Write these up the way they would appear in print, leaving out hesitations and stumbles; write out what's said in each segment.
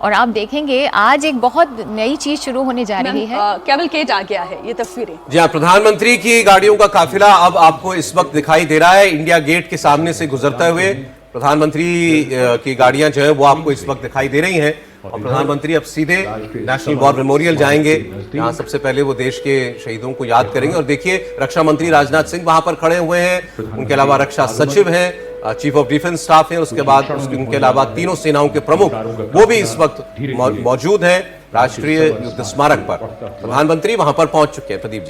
और आप देखेंगे आज एक बहुत नई चीज शुरू होने जा रही है। कैवलकेड आ गया है, ये तस्वीरें। जी हाँ, प्रधानमंत्री की गाड़ियों का काफिला अब आपको इस वक्त दिखाई दे रहा है इंडिया गेट के सामने से गुजरते हुए। प्रधानमंत्री की गाड़ियां जो है वो आपको इस वक्त दिखाई दे रही हैं और प्रधानमंत्री अब सीधे नेशनल वॉर मेमोरियल जाएंगे। यहाँ सबसे पहले वो देश के शहीदों को याद करेंगे और देखिए रक्षा मंत्री राजनाथ सिंह वहां पर खड़े हुए हैं, उनके अलावा रक्षा सचिव हैं, चीफ ऑफ डिफेंस स्टाफ है, उसके बाद उनके अलावा तीनों सेनाओं के प्रमुख वो भी इस वक्त मौजूद हैं राष्ट्रीय युद्ध स्मारक पर। प्रधानमंत्री वहां पर पहुंच चुके हैं। प्रदीप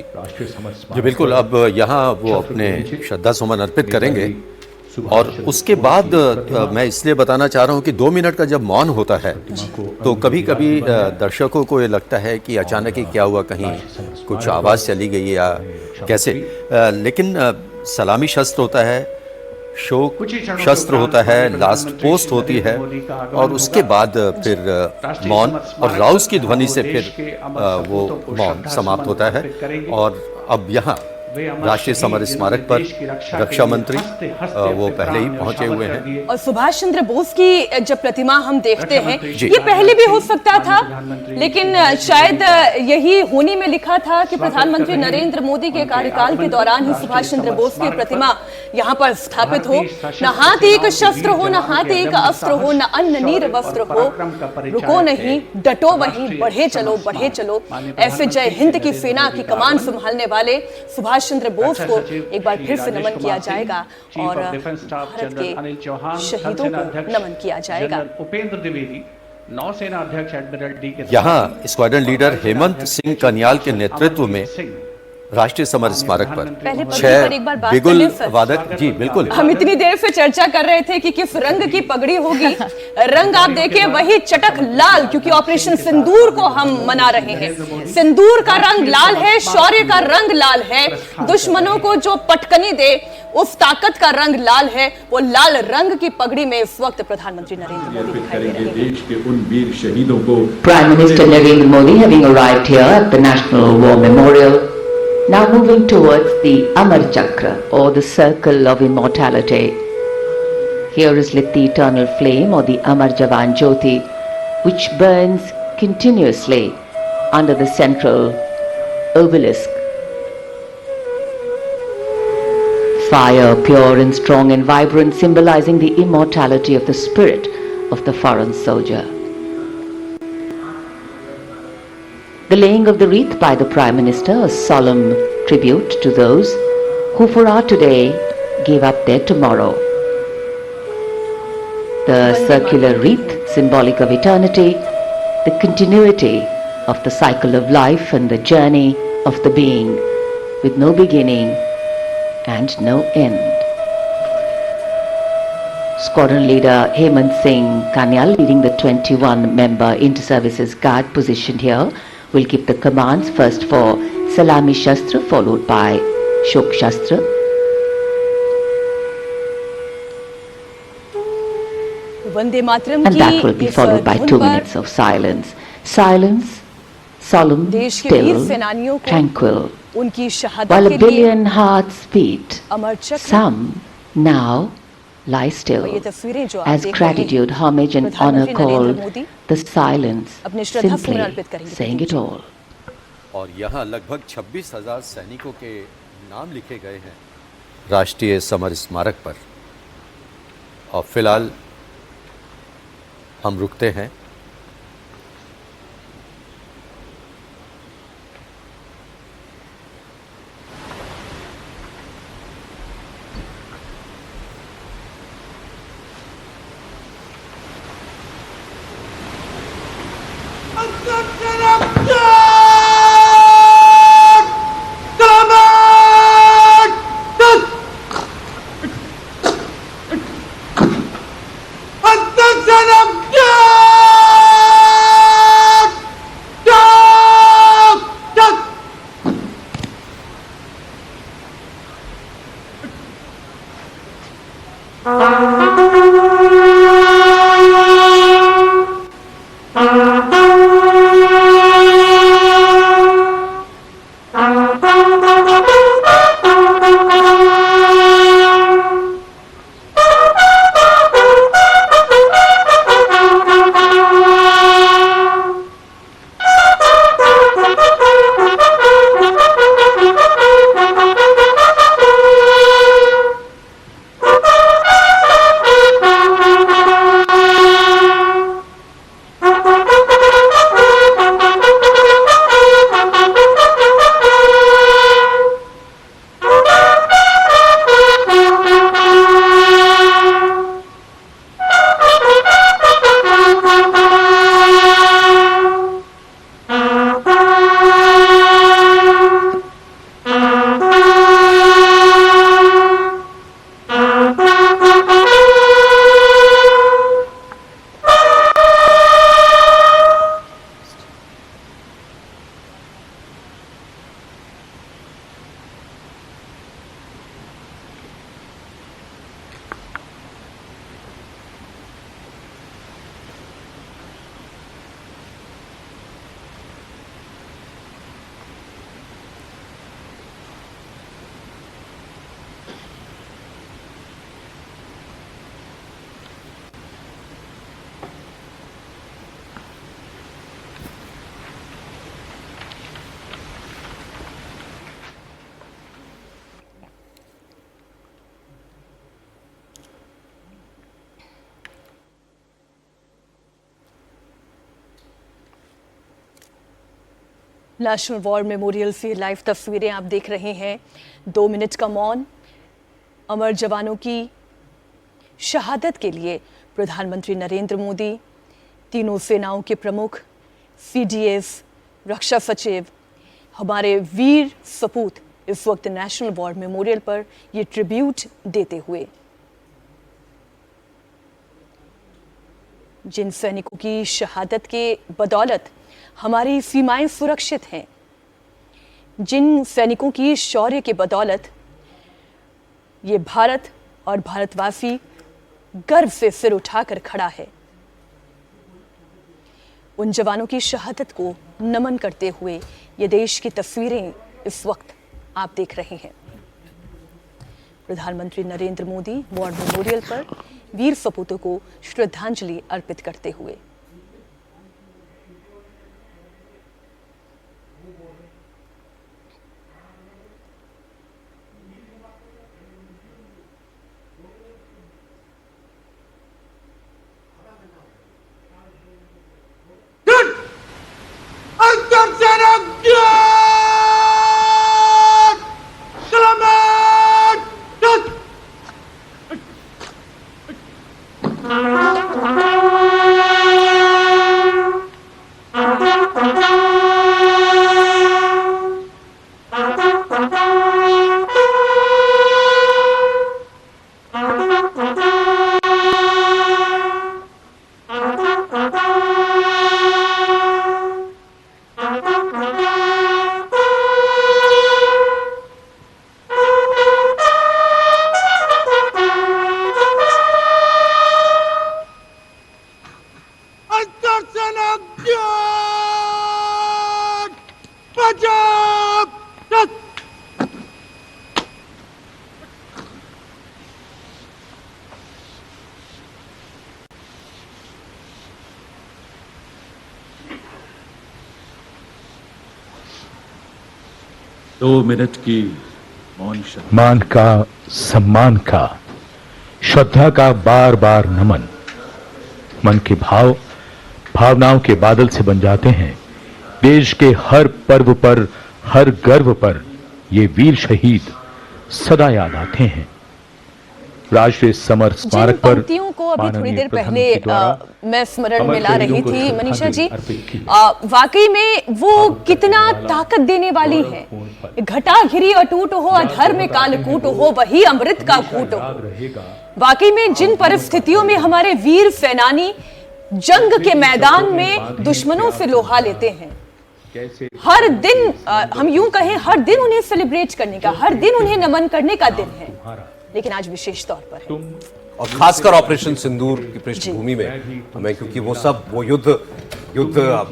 जी बिल्कुल, अब यहाँ वो अपने श्रद्धा सुमन अर्पित करेंगे और उसके बाद मैं इसलिए बताना चाह रहा हूँ कि 2 मिनट का जब मौन होता है तो कभी कभी दर्शकों को ये लगता है कि अचानक ही क्या हुआ, कहीं कुछ आवाज़ चली गई या कैसे, लेकिन सलामी शस्त्र होता है, शोक शस्त्र होता है, लास्ट पोस्ट होती है और उसके बाद फिर मौन और राउस की ध्वनि से फिर वो मौन समाप्त होता है। और अब यहाँ राष्ट्रीय समर स्मारक पर रक्षा मंत्री वो पहले ही पहुंचे हुए हैं और सुभाष चंद्र बोस की जब प्रतिमा हम देखते हैं, ये पहले भी हो सकता था, लेकिन शायद यही होनी में लिखा था कि प्रधानमंत्री नरेंद्र मोदी के कार्यकाल के दौरान ही सुभाष चंद्र बोस की प्रतिमा यहाँ पर स्थापित हो। न हाथ एक शस्त्र हो, न हाथ एक अस्त्र हो, न अन्न नीर वस्त्र हो, रुको नहीं डटो वहीं, बढ़े चलो बढ़े चलो। ऐसे जय हिंद की सेना की कमान संभालने वाले सुभाष चंद्र बोस को एक बार फिर से नमन किया जाएगा और भारत के शहीदों को नमन किया जाएगा। उपेंद्र द्विवेदी, नौसेना अध्यक्ष एडमिरल डी के यहाँ स्क्वाड्रन लीडर हेमंत सिंह कन्याल के नेतृत्व में राष्ट्रीय समर स्मारक पर 6 बिगुल वादक। जी बिल्कुल, हम इतनी देर से चर्चा कर रहे थे कि किस रंग की पगड़ी होगी। रंग आप देखिए वही चटक लाल, क्योंकि ऑपरेशन सिंदूर को हम मना रहे हैं। सिंदूर का रंग लाल है, शौर्य का रंग लाल है, दुश्मनों को जो पटकनी दे उस ताकत का रंग लाल है। वो लाल रंग की पगड़ी में इस वक्त प्रधानमंत्री नरेंद्र मोदी दिखाई दे रहे हैं। देश के उन वीर शहीदों को Prime Minister Narendra Modi having arrived here at the National War Memorial, now moving towards the Amar Chakra or the circle of immortality. Here is lit the eternal flame or the Amar Jawan Jyoti, which burns continuously under the central obelisk. Fire, pure and strong and vibrant, symbolizing the immortality of the spirit of the foreign soldier. The laying of the wreath by the Prime Minister, a solemn tribute to those who for our today gave up their tomorrow. The circular wreath, symbolic of eternity, the continuity of the cycle of life and the journey of the being with no beginning and no end. Squadron leader Hemant Singh Kanyal, leading the 21-member inter-services guard positioned here, will give the commands first for Salami Shastra followed by Shok Shastra. And that will be followed by 2 minutes of silence. Silence, solemn, still, tranquil. While a billion hearts beat, some now lie still, as gratitude, homage and honor call the silence, simply saying it all. और यहाँ लगभग 26,000 सैनिकों के नाम लिखे गए हैं राष्ट्रीय समर स्मारक पर। और फिलहाल हम रुकते हैं। नेशनल वॉर मेमोरियल से लाइव तस्वीरें आप देख रहे हैं। 2 मिनट का मौन अमर जवानों की शहादत के लिए प्रधानमंत्री नरेंद्र मोदी, तीनों सेनाओं के प्रमुख, CDS, रक्षा सचिव, हमारे वीर सपूत इस वक्त नेशनल वॉर मेमोरियल पर ये ट्रिब्यूट देते हुए। जिन सैनिकों की शहादत के बदौलत हमारी सीमाएं सुरक्षित हैं, जिन सैनिकों की शौर्य के बदौलत ये भारत और भारतवासी गर्व से सिर उठाकर खड़ा है, उन जवानों की शहादत को नमन करते हुए ये देश की तस्वीरें इस वक्त आप देख रहे हैं। प्रधानमंत्री नरेंद्र मोदी वॉर मेमोरियल पर वीर सपूतों को श्रद्धांजलि अर्पित करते हुए। दो मिनट की मौन मान का, सम्मान का, श्रद्धा का बार बार नमन। मन के भाव भावनाओं के बादल से बन जाते हैं। देश के हर पर्व पर, हर गर्व पर ये वीर शहीद सदा याद आते हैं। राष्ट्रीय समर स्मारक पर पंक्तियों को अभी थोड़ी देर पहले मैं स्मरण में ला रही थी मनीषा जी, वाकई में वो कितना ताकत देने वाली है। घटा घिरी अटूट हो, अधर्म में कालकूट हो, वही अमृत का घूट हो। वाकई में जिन परिस्थितियों में हमारे वीर सेनानी जंग के मैदान में दुश्मनों से लोहा लेते हैं, हर दिन हम यूं कहें हर दिन उन्हें सेलिब्रेट करने का, हर दिन उन्हें नमन करने का दिन है, लेकिन आज विशेष तौर पर है। और खासकर ऑपरेशन सिंदूर की पृष्ठभूमि में हमें, क्योंकि वो युद्ध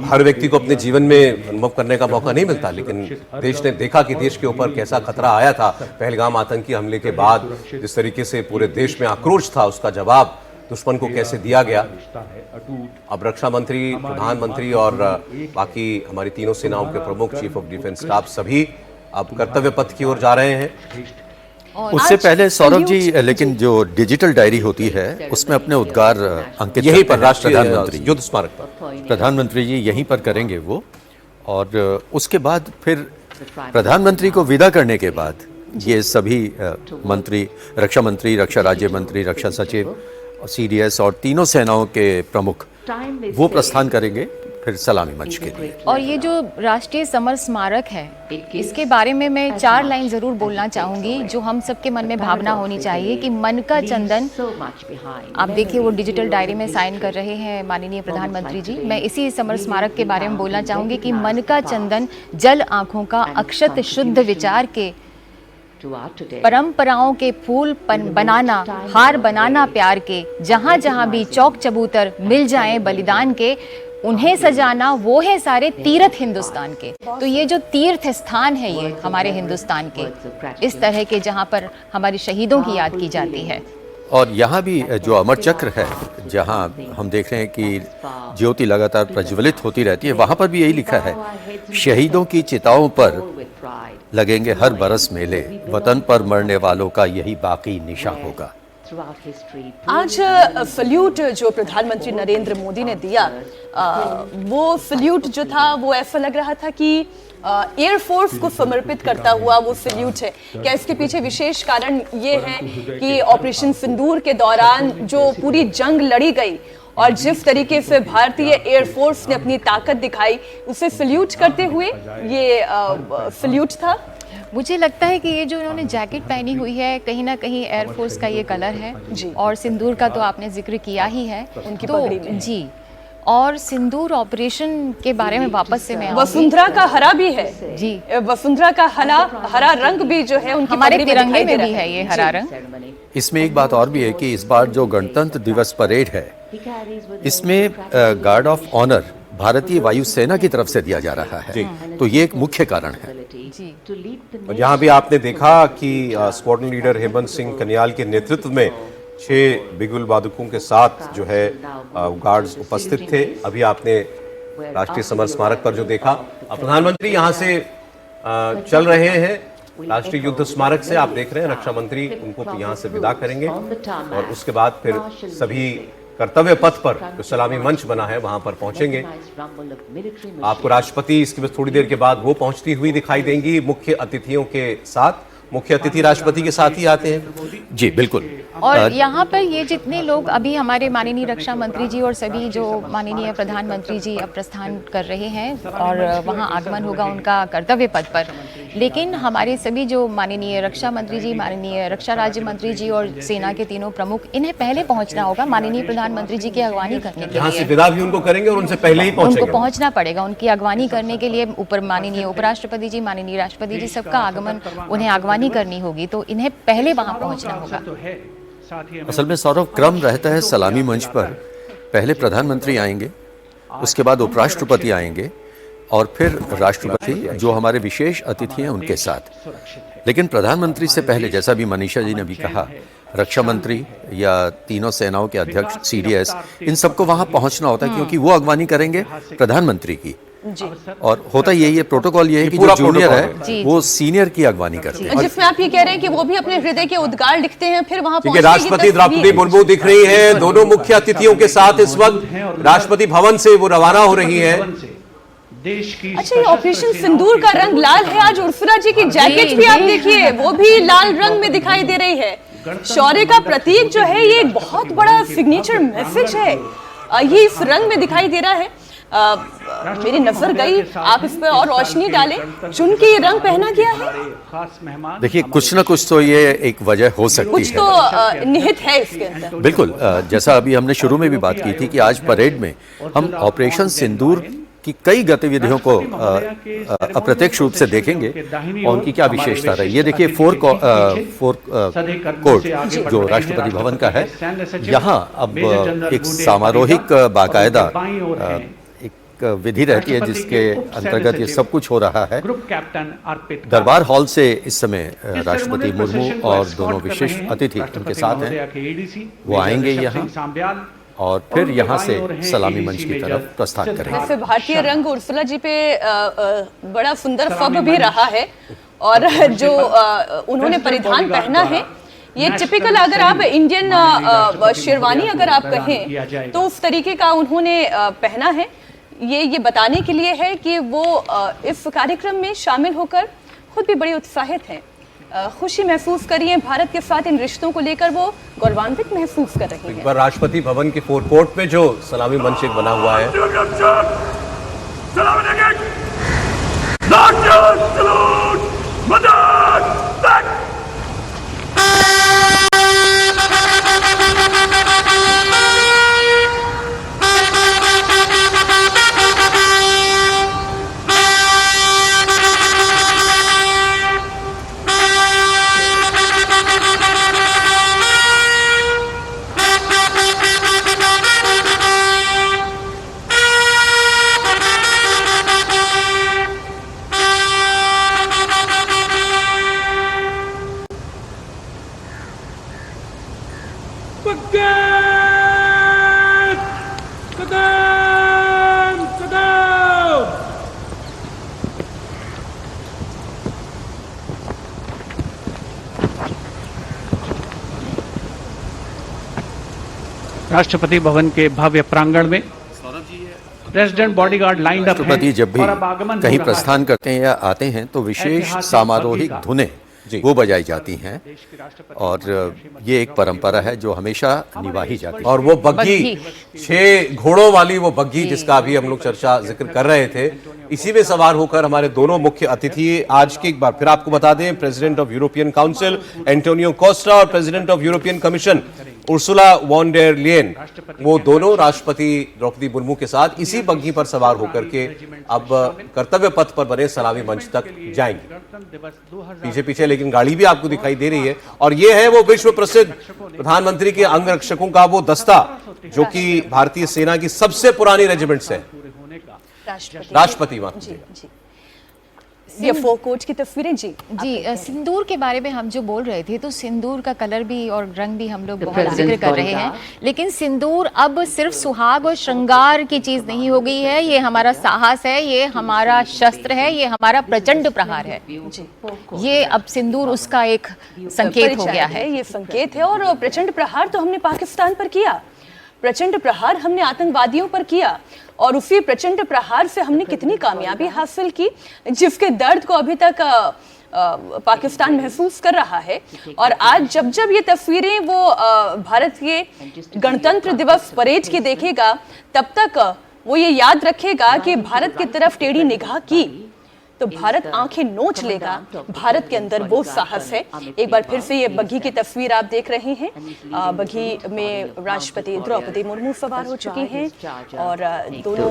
हर व्यक्ति को अपने जीवन में अनुभव करने का मौका नहीं मिलता, लेकिन देश ने देखा कि देश के ऊपर कैसा खतरा आया था। पहलगाम आतंकी हमले के बाद जिस तरीके से पूरे देश में आक्रोश था, उसका जवाब दुश्मन को कैसे दिया गया। अब रक्षा मंत्री, प्रधानमंत्री और बाकी हमारी तीनों सेनाओं के प्रमुख, चीफ ऑफ डिफेंस स्टाफ सभी अब कर्तव्य पथ की ओर जा रहे हैं। उससे पहले सौरभ जी, लेकिन जो डिजिटल डायरी होती है उसमें अपने उद्गार अंकित यहीं पर राष्ट्रीय प्रधानमंत्री युद्ध स्मारक पर प्रधानमंत्री जी यहीं पर करेंगे वो, और उसके बाद फिर प्रधानमंत्री को विदा करने के बाद ये सभी मंत्री, रक्षा मंत्री, रक्षा राज्य मंत्री, रक्षा सचिव, CDS और तीनों सेनाओं के प्रमुख वो प्रस्थान करेंगे फिर सलामी मंच के लिए। और ये जो राष्ट्रीय समर स्मारक है, इसके बारे में मैं 4 लाइन जरूर बोलना चाहूंगी, जो हम सबके मन में भावना होनी चाहिए कि मन का चंदन। आप देखिए वो डिजिटल डायरी में साइन कर रहे हैं माननीय प्रधानमंत्री जी। मैं इसी समर स्मारक के बारे में बोलना चाहूंगी कि मन का चंदन, जल आंखों का अक्षत, शुद्ध विचार के, परंपराओं के फूल बनाना, हार बनाना प्यार के, जहां जहां भी चौक चबूतर मिल जाएं बलिदान के, उन्हें सजाना वो है सारे तीर्थ हिंदुस्तान के। तो ये जो तीर्थ स्थान है ये हमारे हिंदुस्तान के, इस तरह के जहां पर हमारे शहीदों की याद की जाती है। और यहाँ भी जो अमर चक्र है, जहाँ हम देख रहे हैं कि ज्योति लगातार प्रज्वलित होती रहती है, वहाँ पर भी यही लिखा है, शहीदों की चिताओं पर लगेंगे हर बरस मेले, वतन पर मरने वालों का यही बाकी निशान होगा। आज सल्यूट जो प्रधानमंत्री नरेंद्र मोदी ने दिया, वो सल्यूट जो था वो ऐसा लग रहा था कि एयरफोर्स को समर्पित करता हुआ वो सल्यूट है। क्या इसके पीछे विशेष कारण ये है कि ऑपरेशन सिंदूर के दौरान जो पूरी जंग लड़ी गई और जिस तरीके से भारतीय एयरफोर्स ने अपनी ताकत दिखाई, उसे सल्यूट करते हुए ये सल्यूट था? मुझे लगता है कि ये जो इन्होंने जैकेट पहनी हुई है कहीं ना कहीं एयरफोर्स का ये कलर है जी। और सिंदूर का तो आपने जिक्र किया ही है उनकी तो पगड़ी में। जी, और सिंदूर ऑपरेशन के बारे में वापस से मैं आऊंगी। वसुंधरा का हरा भी है जी, वसुंधरा का हरा रंग भी जो है उनकी हमारे पगड़ी में तिरंगे दिखाई दे में भी रहा है ये हरा रंग। इसमें एक बात और भी है कि इस बार जो गणतंत्र दिवस परेड है, इसमें गार्ड ऑफ ऑनर भारतीय वायुसेना की तरफ से दिया जा रहा है, तो ये एक मुख्य कारण है। और यहाँ भी आपने देखा कि स्क्वाड्रन लीडर हेमंत सिंह कन्याल के नेतृत्व में 6 बिगुल बादकों के साथ जो है गार्ड्स उपस्थित थे। अभी आपने राष्ट्रीय समर स्मारक पर जो देखा, प्रधानमंत्री यहाँ से चल रहे हैं राष्ट्रीय युद्ध स्मारक से। आप देख रहे हैं रक्षा मंत्री उनको यहाँ से विदा करेंगे और उसके बाद फिर सभी कर्तव्य पथ पर जो सलामी मंच बना है वहां पर पहुंचेंगे। आपको राष्ट्रपति इसके बस थोड़ी देर के बाद वो पहुंचती हुई दिखाई देंगी मुख्य अतिथियों के साथ। मुख्य अतिथि राष्ट्रपति के साथ ही आते हैं। जी बिल्कुल। और यहाँ पर ये जितने लोग अभी हमारे माननीय रक्षा मंत्री जी और सभी जो माननीय प्रधानमंत्री जी अब प्रस्थान कर रहे हैं और वहाँ आगमन होगा उनका कर्तव्य पथ पर, लेकिन हमारे सभी जो माननीय रक्षा मंत्री जी, माननीय रक्षा राज्य मंत्री जी और सेना के तीनों प्रमुख, इन्हें पहले पहुँचना होगा माननीय प्रधानमंत्री जी की अगवानी करने के यहाँ से लिए। विदा भी उनको करेंगे और उनसे पहले ही उनको पहुंचेंगे। पहुंचना पड़ेगा उनकी अगवानी करने के लिए। ऊपर माननीय उपराष्ट्रपति जी, माननीय राष्ट्रपति जी, सबका आगमन उन्हें अगवानी करनी होगी, तो इन्हें पहले वहां पहुंचना होगा। असल में सौरभ, क्रम रहता है सलामी मंच पर, पहले प्रधानमंत्री आएंगे, उसके बाद उपराष्ट्रपति आएंगे और फिर राष्ट्रपति जो हमारे विशेष अतिथि हैं उनके साथ। लेकिन प्रधानमंत्री से पहले, जैसा भी मनीषा जी ने भी कहा, रक्षा मंत्री या तीनों सेनाओं के अध्यक्ष, सीडीएस, इन सबको वहां पहुंचना होता है क्योंकि वो अगवानी करेंगे प्रधानमंत्री की। और होता यही है, प्रोटोकॉल ये है कि जो जूनियर है वो सीनियर की अगवानी करते हैं। जिसमें आप ये कह रहे हैं कि वो भी अपने हृदय के उद्गार लिखते हैं, फिर वहां क्योंकि राष्ट्रपति द्रौपदी मुर्मू दिख रही हैं दोनों मुख्य अतिथियों के साथ इस वक्त राष्ट्रपति भवन से वो रवाना हो रही हैं। अच्छा, ये ऑपरेशन सिंदूर का रंग लाल है। आज उर्सुला जी की जैकेट भी आप देखिए, वो भी लाल रंग में दिखाई दे रही है। शौर्य का प्रतीक जो है, ये एक बहुत बड़ा सिग्नेचर मैसेज है, ये इस रंग में दिखाई दे रहा है। मेरी नजर गई, आप इस पर और रोशनी डालें। चुन के ये रंग पहना गया है। देखिए, कुछ ना कुछ तो ये एक वजह हो सकती कुछ है, तो निहित है इसके अंदर। बिल्कुल। जैसा अभी हमने शुरू में भी बात की थी कि आज परेड में हम ऑपरेशन सिंदूर की कई गतिविधियों को अप्रत्यक्ष रूप से देखेंगे और उनकी क्या विशेषता रही। ये देखिए फोर कोर्ट जो राष्ट्रपति भवन का है, यहाँ अब एक सामारोहिक बाकायदा एक विधि रहती है जिसके अंतर्गत ये सब कुछ हो रहा है। दरबार हॉल से इस समय राष्ट्रपति मुर्मू और दोनों विशिष्ट अतिथि उनके साथ हैं, वो आएंगे यहाँ और फिर यहाँ से सलामी मंच की तरफ प्रस्थान करेंगे। वैसे भारतीय रंग उर्सुला जी पे बड़ा सुंदर फब भी रहा है और जो उन्होंने परिधान पहना है, ये टिपिकल, अगर आप इंडियन शेरवानी अगर आप कहें तो उस तरीके का उन्होंने पहना है। ये बताने के लिए है कि वो इस कार्यक्रम में शामिल होकर खुद भी बड़े उत्साहित हैं, खुशी महसूस करी है। भारत के साथ इन रिश्तों को लेकर वो गौरवान्वित महसूस कर रही हैं। एक बार राष्ट्रपति भवन के फोरकोर्ट में जो सलामी मंच एक बना हुआ है, राष्ट्रपति भवन के भव्य प्रांगण में प्रेसिडेंट बॉडीगार्ड लाइंड अप राष्ट्रपति जब भी और अब आगमन कहीं हो रहा है। प्रस्थान करते हैं या आते हैं तो विशेष ऐतिहासिक समारोहिक बग्घी का। धुनें वो बजाई जाती हैं और ये एक परंपरा है जो हमेशा निभाई जाती है। और वो बग्घी 6 घोड़ों वाली वो बग्घी जिसका अभी हम लोग चर्चा जिक्र कर रहे थे, इसी में सवार होकर हमारे दोनों मुख्य अतिथि आज की एक बार फिर आपको बता दें, president of European council Antonio Costa और president of European commission Ursula von der Leyen, वो दोनों राष्ट्रपति द्रौपदी मुर्मू के साथ इसी बग्घी पर सवार होकर के अब कर्तव्य पथ पर बने सलामी मंच तक जाएंगे। पीछे पीछे लेकिन गाड़ी भी आपको दिखाई दे रही है और ये है वो विश्व प्रसिद्ध प्रधानमंत्री के अंगरक्षकों का वो दस्ता जो कि भारतीय सेना की सबसे पुरानी रेजिमेंट से राष्ट्रपति वहां। जी जी, ये फोकोट की तस्वीरें जी जी सिंदूर के बारे में हम जो बोल रहे थे, तो सिंदूर का कलर भी और रंग भी हम लोग बहुत जिक्र कर रहे हैं, लेकिन सिंदूर अब सिर्फ सुहाग और श्रृंगार की चीज नहीं हो गई है। ये हमारा साहस है, ये हमारा शस्त्र है, ये हमारा प्रचंड प्रहार है। ये अब सिंदूर उसका एक संकेत हो गया है। ये संकेत है। और प्रचंड प्रहार तो हमने पाकिस्तान पर किया, प्रचंड प्रहार हमने आतंकवादियों पर किया और उसी प्रचंड प्रहार से हमने कितनी कामयाबी हासिल की, जिसके दर्द को अभी तक पाकिस्तान महसूस कर रहा है। और आज जब जब ये तस्वीरें वो भारत के गणतंत्र दिवस परेड की देखेगा, तब तक वो ये याद रखेगा कि भारत की तरफ टेढ़ी निगाह की तो भारत आंखें नोच लेगा। भारत के अंदर वो साहस है। एक बार फिर से ये बग्घी की तस्वीर आप देख रहे हैं। बग्घी में राष्ट्रपति द्रौपदी मुर्मू सवार हो चुकी हैं और दोनों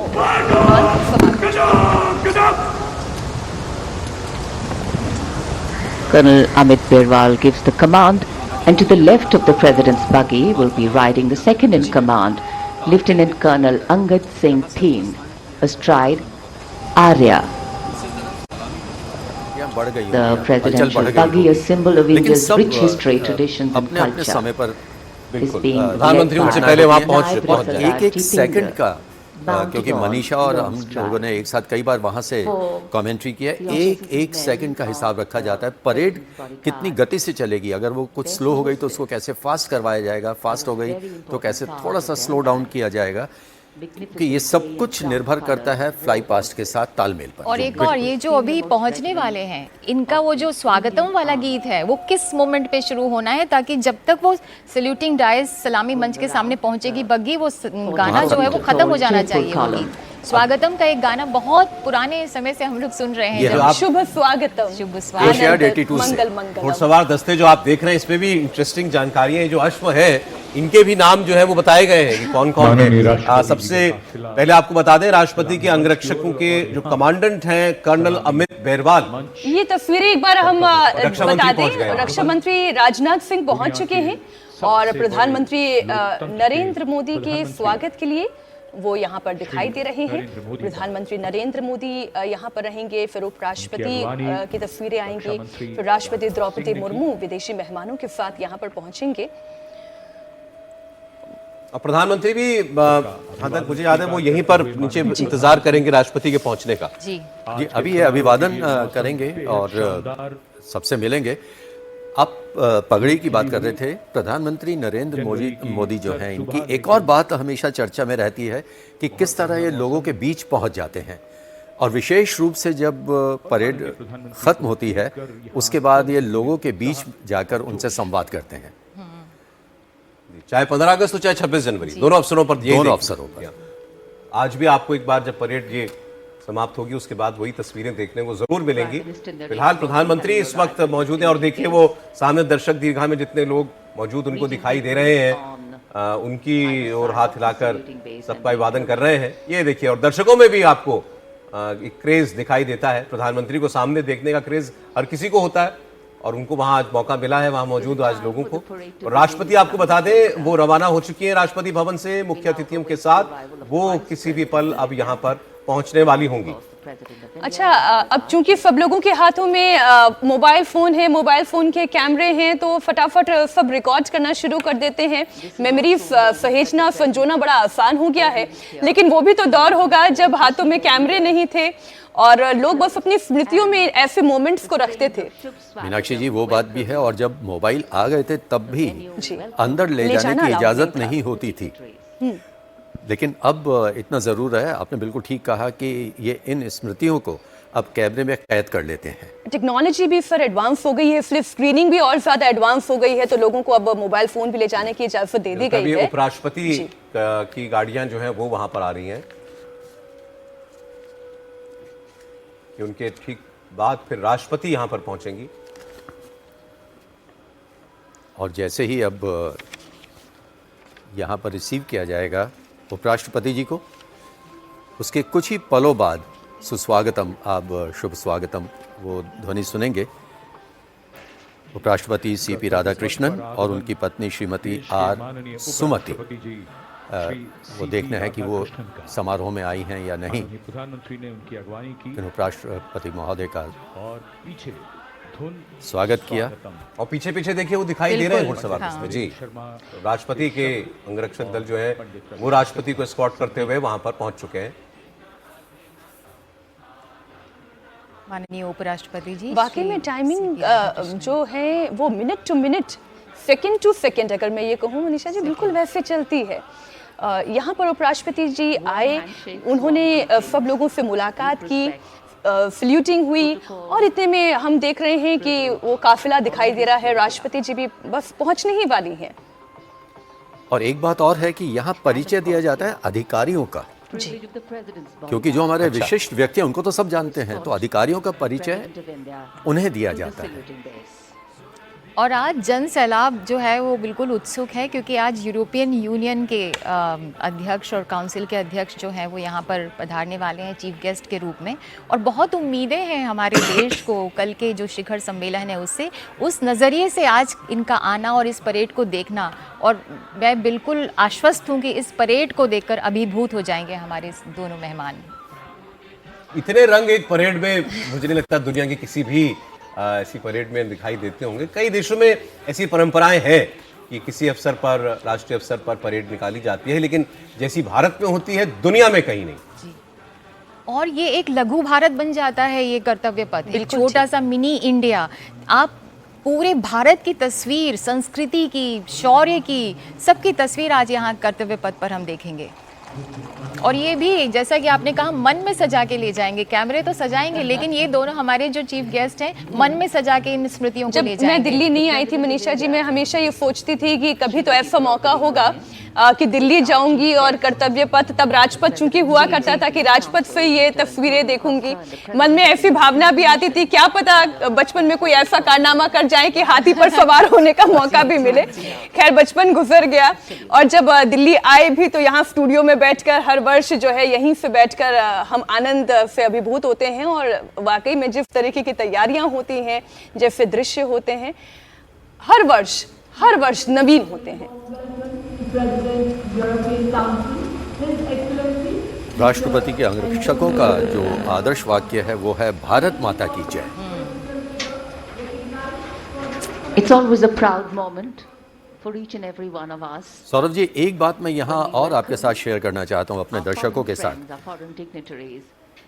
Colonel Amit Berwal gives the command, and to the left of the President's buggy will be riding the second in command, Lieutenant Colonel Angad Singh Theen, astride Arya. बढ़ गई The presidential buggy, a symbol of India's rich history, traditions and अपने अपने culture, समय पर is being प्रधानमंत्री led उनसे by पहले वहां Nayab पहुंच जाए। Prasad एक सेकंड का bound क्योंकि to मनीषा और हम long लोगों ने एक साथ कई बार वहां से कमेंट्री किया, एक सेकंड का हिसाब रखा जाता है। परेड कितनी गति से चलेगी, अगर वो कुछ स्लो हो गई तो उसको कैसे फास्ट करवाया जाएगा, फास्ट हो गई तो कैसे थोड़ा सा स्लो डाउन किया जाएगा, कि ये सब कुछ निर्भर करता है फ्लाई पास्ट के साथ तालमेल पर। और एक और ये जो अभी पहुंचने वाले हैं, इनका वो जो स्वागतम वाला गीत है वो किस मोमेंट पे शुरू होना है, ताकि जब तक वो सल्यूटिंग डायस सलामी मंच के सामने पहुंचेगी बग्घी, वो गाना जो है वो खत्म हो जाना चाहिए। वो गीत स्वागतम का एक गाना बहुत पुराने समय से हम लोग सुन रहे हैं। शुभ स्वागतम, शुभ एशियाड 82 से मंगल मंगल। घुड़सवार दस्ते जो आप देख रहे हैं, इसमें भी इंटरेस्टिंग जानकारी है। जो अश्व है इनके भी नाम जो है वो बताए गए हैं कि कौन कौन है। सबसे पहले आपको बता दें, राष्ट्रपति के अंगरक्षकों के जो कमांडेंट हैं कर्नल अमित बेरवाल, ये तस्वीरें एक बार हम बता दें, रक्षा मंत्री राजनाथ सिंह पहुंच चुके हैं और प्रधानमंत्री नरेंद्र मोदी के स्वागत के लिए वो यहाँ पर दिखाई दे रहे हैं। प्रधानमंत्री नरेंद्र मोदी यहाँ पर रहेंगे, फिर उपराष्ट्रपति की तस्वीरें आएंगी, फिर राष्ट्रपति द्रौपदी मुर्मू विदेशी मेहमानों के साथ यहाँ पर पहुंचेंगे। और प्रधानमंत्री भी जहाँ तक मुझे याद है वो यहीं पर नीचे इंतजार करेंगे राष्ट्रपति के पहुंचने का। जी अभी ये अभिवादन करेंगे और सबसे मिलेंगे। आप पगड़ी की बात कर रहे थे, प्रधानमंत्री नरेंद्र मोदी जो हैं, इनकी एक और बात हमेशा चर्चा में रहती है कि किस तरह ये लोगों के बीच पहुंच जाते हैं, और विशेष रूप से जब परेड खत्म होती है उसके बाद ये लोगों के बीच जाकर उनसे संवाद करते हैं, चाहे 15 अगस्त हो चाहे 26 जनवरी, दोनों अवसरों पर। दोनों अवसरों पर आज भी आपको एक बार जब परेड ये समाप्त होगी उसके बाद वही तस्वीरें देखने को जरूर मिलेंगी। फिलहाल प्रधानमंत्री इस वक्त मौजूद हैं और देखिए वो सामने दर्शक दीर्घा में जितने लोग मौजूद उनको दिखाई दे रहे हैं, उनकी ओर हाथ हिलाकर सबका अभिवादन कर रहे हैं। ये देखिए, और दर्शकों में भी आपको एक क्रेज दिखाई देता है। प्रधानमंत्री को सामने देखने का क्रेज हर किसी को होता है और उनको वहां आज मौका मिला है, वहां मौजूद आज लोगों को। और राष्ट्रपति आपको बता दें वो रवाना हो चुकी हैं राष्ट्रपति भवन से मुख्य अतिथियों के साथ। वो किसी भी पल अब यहाँ पर पहुंचने वाली होंगी। अच्छा, अब चूंकि सब लोगों के हाथों में मोबाइल फोन है, मोबाइल फोन के कैमरे हैं, तो फटाफट सब रिकॉर्ड करना शुरू कर देते हैं। मेमोरी सहेजना संजोना बड़ा आसान हो गया है, लेकिन वो भी तो दौर होगा जब हाथों में कैमरे नहीं थे और लोग बस अपनी स्मृतियों में ऐसे मोमेंट्स को रखते थे। मीनाक्षी जी, वो बात भी है, और जब मोबाइल आ गए थे तब भी अंदर ले जाने की इजाजत नहीं होती थी। लेकिन अब इतना ज़रूर है, आपने बिल्कुल ठीक कहा कि ये इन स्मृतियों को अब कैमरे में कैद कर लेते हैं। टेक्नोलॉजी भी सर एडवांस हो गई है, फ्लिप स्क्रीनिंग भी और ज्यादा एडवांस हो गई है, तो लोगों को अब मोबाइल फोन भी ले जाने की इजाजत दे दी गई है। उपराष्ट्रपति की गाड़ियां जो हैं वो वहां पर आ रही हैं कि उनके ठीक बाद फिर राष्ट्रपति यहां पर पहुंचेंगी। और जैसे ही अब यहाँ पर रिसीव किया जाएगा उपराष्ट्रपति जी को, उसके कुछ ही पलों बाद सुस्वागतम, आप शुभ स्वागतम वो ध्वनि सुनेंगे। उपराष्ट्रपति सीपी राधाकृष्णन और उनकी पत्नी श्रीमती आर सुमति, वो देखना है कि वो समारोह में आई हैं या नहीं। प्रधानमंत्री ने उनकी अगवानी की उपराष्ट्रपति महोदय का और पीछे धुन स्वागत किया। और पीछे पीछे देखिए वो दिखाई दे रहे हैं घुड़सवार में जी। शर्मा राष्ट्रपति के अंगरक्षक दल जो है वो राष्ट्रपति को एस्कॉर्ट करते हुए वहां पर पहुंच चुके हैं। माननीय उपराष्ट्रपति जी, वाकई में टाइमिंग जो है वो minute to minute, second to second, अगर मैं ये कहूँ मनीषा जी, बिल्कुल वैसे चलती है। यहाँ पर उपराष्ट्रपति जी आए, उन्होंने सब लोगों से मुलाकात की, सल्यूटिंग हुई, और इतने में हम देख रहे हैं कि वो काफिला दिखाई दे रहा है। राष्ट्रपति जी भी बस पहुंचने ही वाली हैं। और एक बात और है कि यहाँ परिचय दिया जाता है अधिकारियों का, क्योंकि जो हमारे विशिष्ट व्यक्ति हैं उनको तो सब जानते हैं, तो अधिकारियों का परिचय उन्हें दिया जाता है। और आज जन सैलाब जो है वो बिल्कुल उत्सुक है, क्योंकि आज यूरोपियन यूनियन के अध्यक्ष और काउंसिल के अध्यक्ष जो हैं वो यहाँ पर पधारने वाले हैं चीफ गेस्ट के रूप में। और बहुत उम्मीदें हैं हमारे देश को कल के जो शिखर सम्मेलन है उससे, उस नज़रिए से आज इनका आना और इस परेड को देखना, और मैं बिल्कुल आश्वस्त हूँ कि इस परेड को देखकर अभिभूत हो जाएंगे हमारे दोनों मेहमान। इतने रंग एक परेड में मुझे नहीं लगता दुनिया की किसी भी ऐसी परेड में दिखाई देते होंगे। कई देशों में ऐसी परंपराएं हैं कि किसी अवसर पर, राष्ट्रीय अवसर पर परेड निकाली जाती है, लेकिन जैसी भारत में होती है दुनिया में कहीं नहीं। जी। और ये एक लघु भारत बन जाता है ये कर्तव्य पथ, एक छोटा सा मिनी इंडिया। आप पूरे भारत की तस्वीर, संस्कृति की, शौर्य की, सबकी तस्वीर आज यहाँ कर्तव्य पथ पर हम देखेंगे। और ये भी जैसा कि आपने कहा मन में सजा के ले जाएंगे, कैमरे तो सजाएंगे, लेकिन ये दोनों हमारे जो चीफ गेस्ट हैं मन में सजा के इन स्मृतियों को ले जाएंगे। मैं दिल्ली नहीं आई थी मनीषा जी, मैं हमेशा ये सोचती थी कि कभी तो ऐसा मौका होगा कि दिल्ली जाऊंगी और कर्तव्य पथ, तब राजपथ चूंकि हुआ करता था कि राजपथ से ये तस्वीरें देखूंगी। मन में ऐसी भावना भी आती थी, क्या पता बचपन में कोई ऐसा कारनामा कर जाए कि हाथी पर सवार होने का मौका भी मिले। खैर बचपन गुजर गया, और जब दिल्ली आए भी तो यहाँ स्टूडियो में बैठकर हर वर्ष जो है यहीं से बैठकर हम आनंद से अभिभूत होते हैं। और वाकई में जिस तरीके की तैयारियां होती हैं, जैसे दृश्य होते हैं, हर वर्ष नवीन होते हैं। राष्ट्रपति के अंगरक्षकों का जो आदर्श वाक्य है वो है भारत माता की जय। It's always a proud moment for each and every one of us. Saurabh ji, एक बात मैं यहाँ और आपके साथ शेयर करना चाहता हूँ अपने दर्शकों के साथ।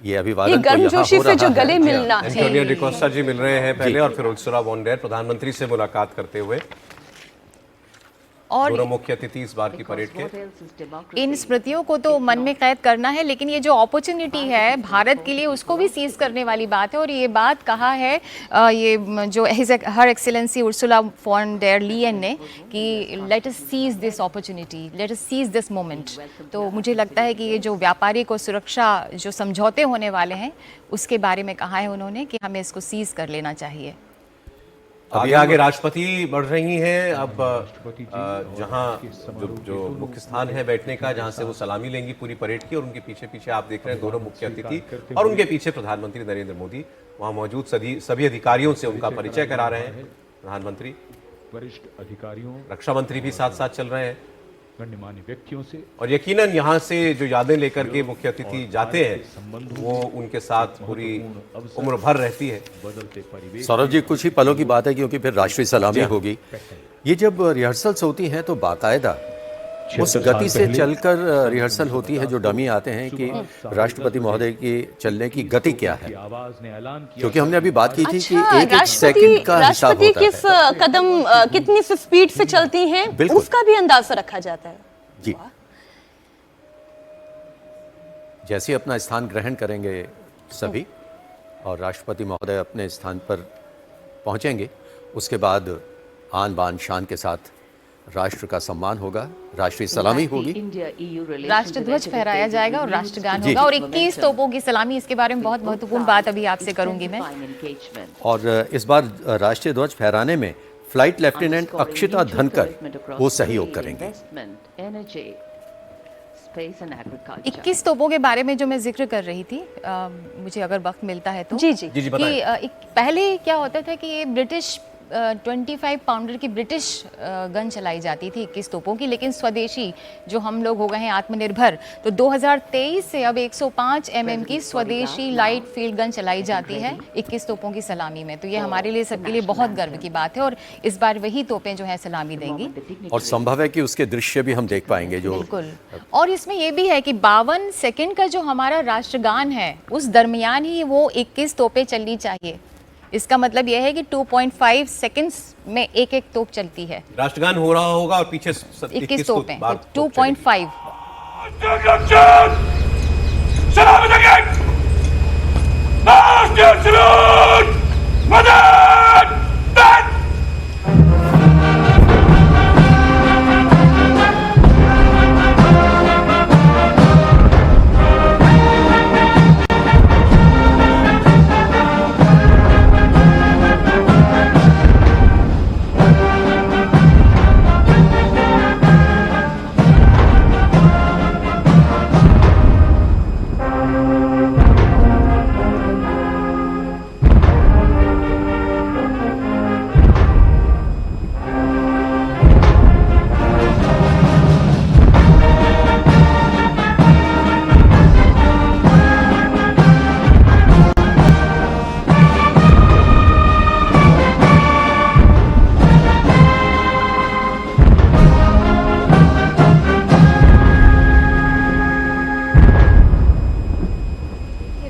ये अभिवादन तो यहाँ हो रहा जो गले है। मिलना एंटोनियो डिकोस्टा जी मिल रहे हैं पहले, और फिर उर्सुला वॉन डेर प्रधानमंत्री से मुलाकात करते हुए। और दोनों मुख्य अतिथि इस बार की परेड के। इन स्मृतियों को तो मन में कैद करना है, लेकिन ये जो अपॉर्चुनिटी है भारत के लिए उसको भी सीज करने वाली बात है। और ये बात कहा है ये जो her Excellency Ursula von der Leyen ने कि let us seize this opportunity, let us seize this moment. तो मुझे लगता है कि ये जो व्यापारिक और सुरक्षा जो समझौते होने वाले हैं उसके बारे में कहा है उन्होंने कि हमें इसको सीज कर लेना चाहिए। आगे आगे राष्ट्रपति बढ़ रही हैं। अब जहां जो मुख्य स्थान है बैठने का, जहां से वो सलामी लेंगी पूरी परेड की, और उनके पीछे पीछे आप देख रहे हैं दोनों मुख्य अतिथि, और उनके पीछे प्रधानमंत्री नरेंद्र मोदी वहां मौजूद सभी अधिकारियों से उनका परिचय करा रहे हैं। प्रधानमंत्री, वरिष्ठ अधिकारियों, रक्षा मंत्री भी साथ साथ चल रहे हैं, गण्यमान्य व्यक्तियों से, और यकीनन यहाँ से जो यादें लेकर के मुख्य अतिथि जाते हैं वो उनके साथ पूरी उम्र भर रहती है। सौरभ जी, कुछ ही पलों की बात है क्योंकि फिर राष्ट्रीय सलामी होगी। ये जब रिहर्सल्स होती हैं तो बाकायदा उस गति से चलकर रिहर्सल होती है, जो डमी आते हैं कि राष्ट्रपति महोदय की चलने की गति क्या है, क्योंकि हमने अभी बात की थी कि एक सेकंड का हिसाब होता है। किस कदम कितनी स्पीड से चलती हैं उसका भी अंदाजा रखा जाता है। जी, जैसे ही अपना स्थान ग्रहण करेंगे सभी और राष्ट्रपति महोदय अपने स्थान पर पहुंचेंगे, उसके बाद आन बान शान के साथ राष्ट्र का सम्मान होगा, राष्ट्रीय सलामी होगी, राष्ट्रध्वज फहराया जाएगा और राष्ट्रगान जी, होगा और जी। 21 तोपों की सलामी, इसके बारे में बहुत महत्वपूर्ण बात अभी आपसे करूंगी मैं। और इस बार राष्ट्रीय ध्वज फहराने में फ्लाइट लेफ्टिनेंट अक्षिता धनकर वो सहयोग करेंगे। 21 तोपों के बारे में जो मैं जिक्र कर रही थी, मुझे अगर वक्त मिलता है तो जी जी जी जी कि बताएं। पहले क्या होता था कि ये ब्रिटिश 25 पाउंडर की ब्रिटिश गन चलाई जाती थी 21 तोपों की, लेकिन स्वदेशी जो हम लोग हो गए हैं आत्मनिर्भर, तो 2023 से अब 105 mm की स्वदेशी लाइट फील्ड गन चलाई जाती है 21 तोपों की सलामी में। तो ये हमारे लिए सबके लिए बहुत गर्व की बात है और इस बार वही तोपें जो है सलामी देंगी और संभव है कि उसके दृश्य भी हम देख पाएंगे जो बिल्कुल। और इसमें ये भी है कि 52 सेकंड का जो हमारा राष्ट्रगान है उस दरमियान ही वो 21 तोपें चलनी चाहिए। इसका मतलब यह है कि 2.5 सेकंड्स में एक एक तोप चलती है। राष्ट्रगान हो रहा होगा और पीछे 21 तोपें 2.5।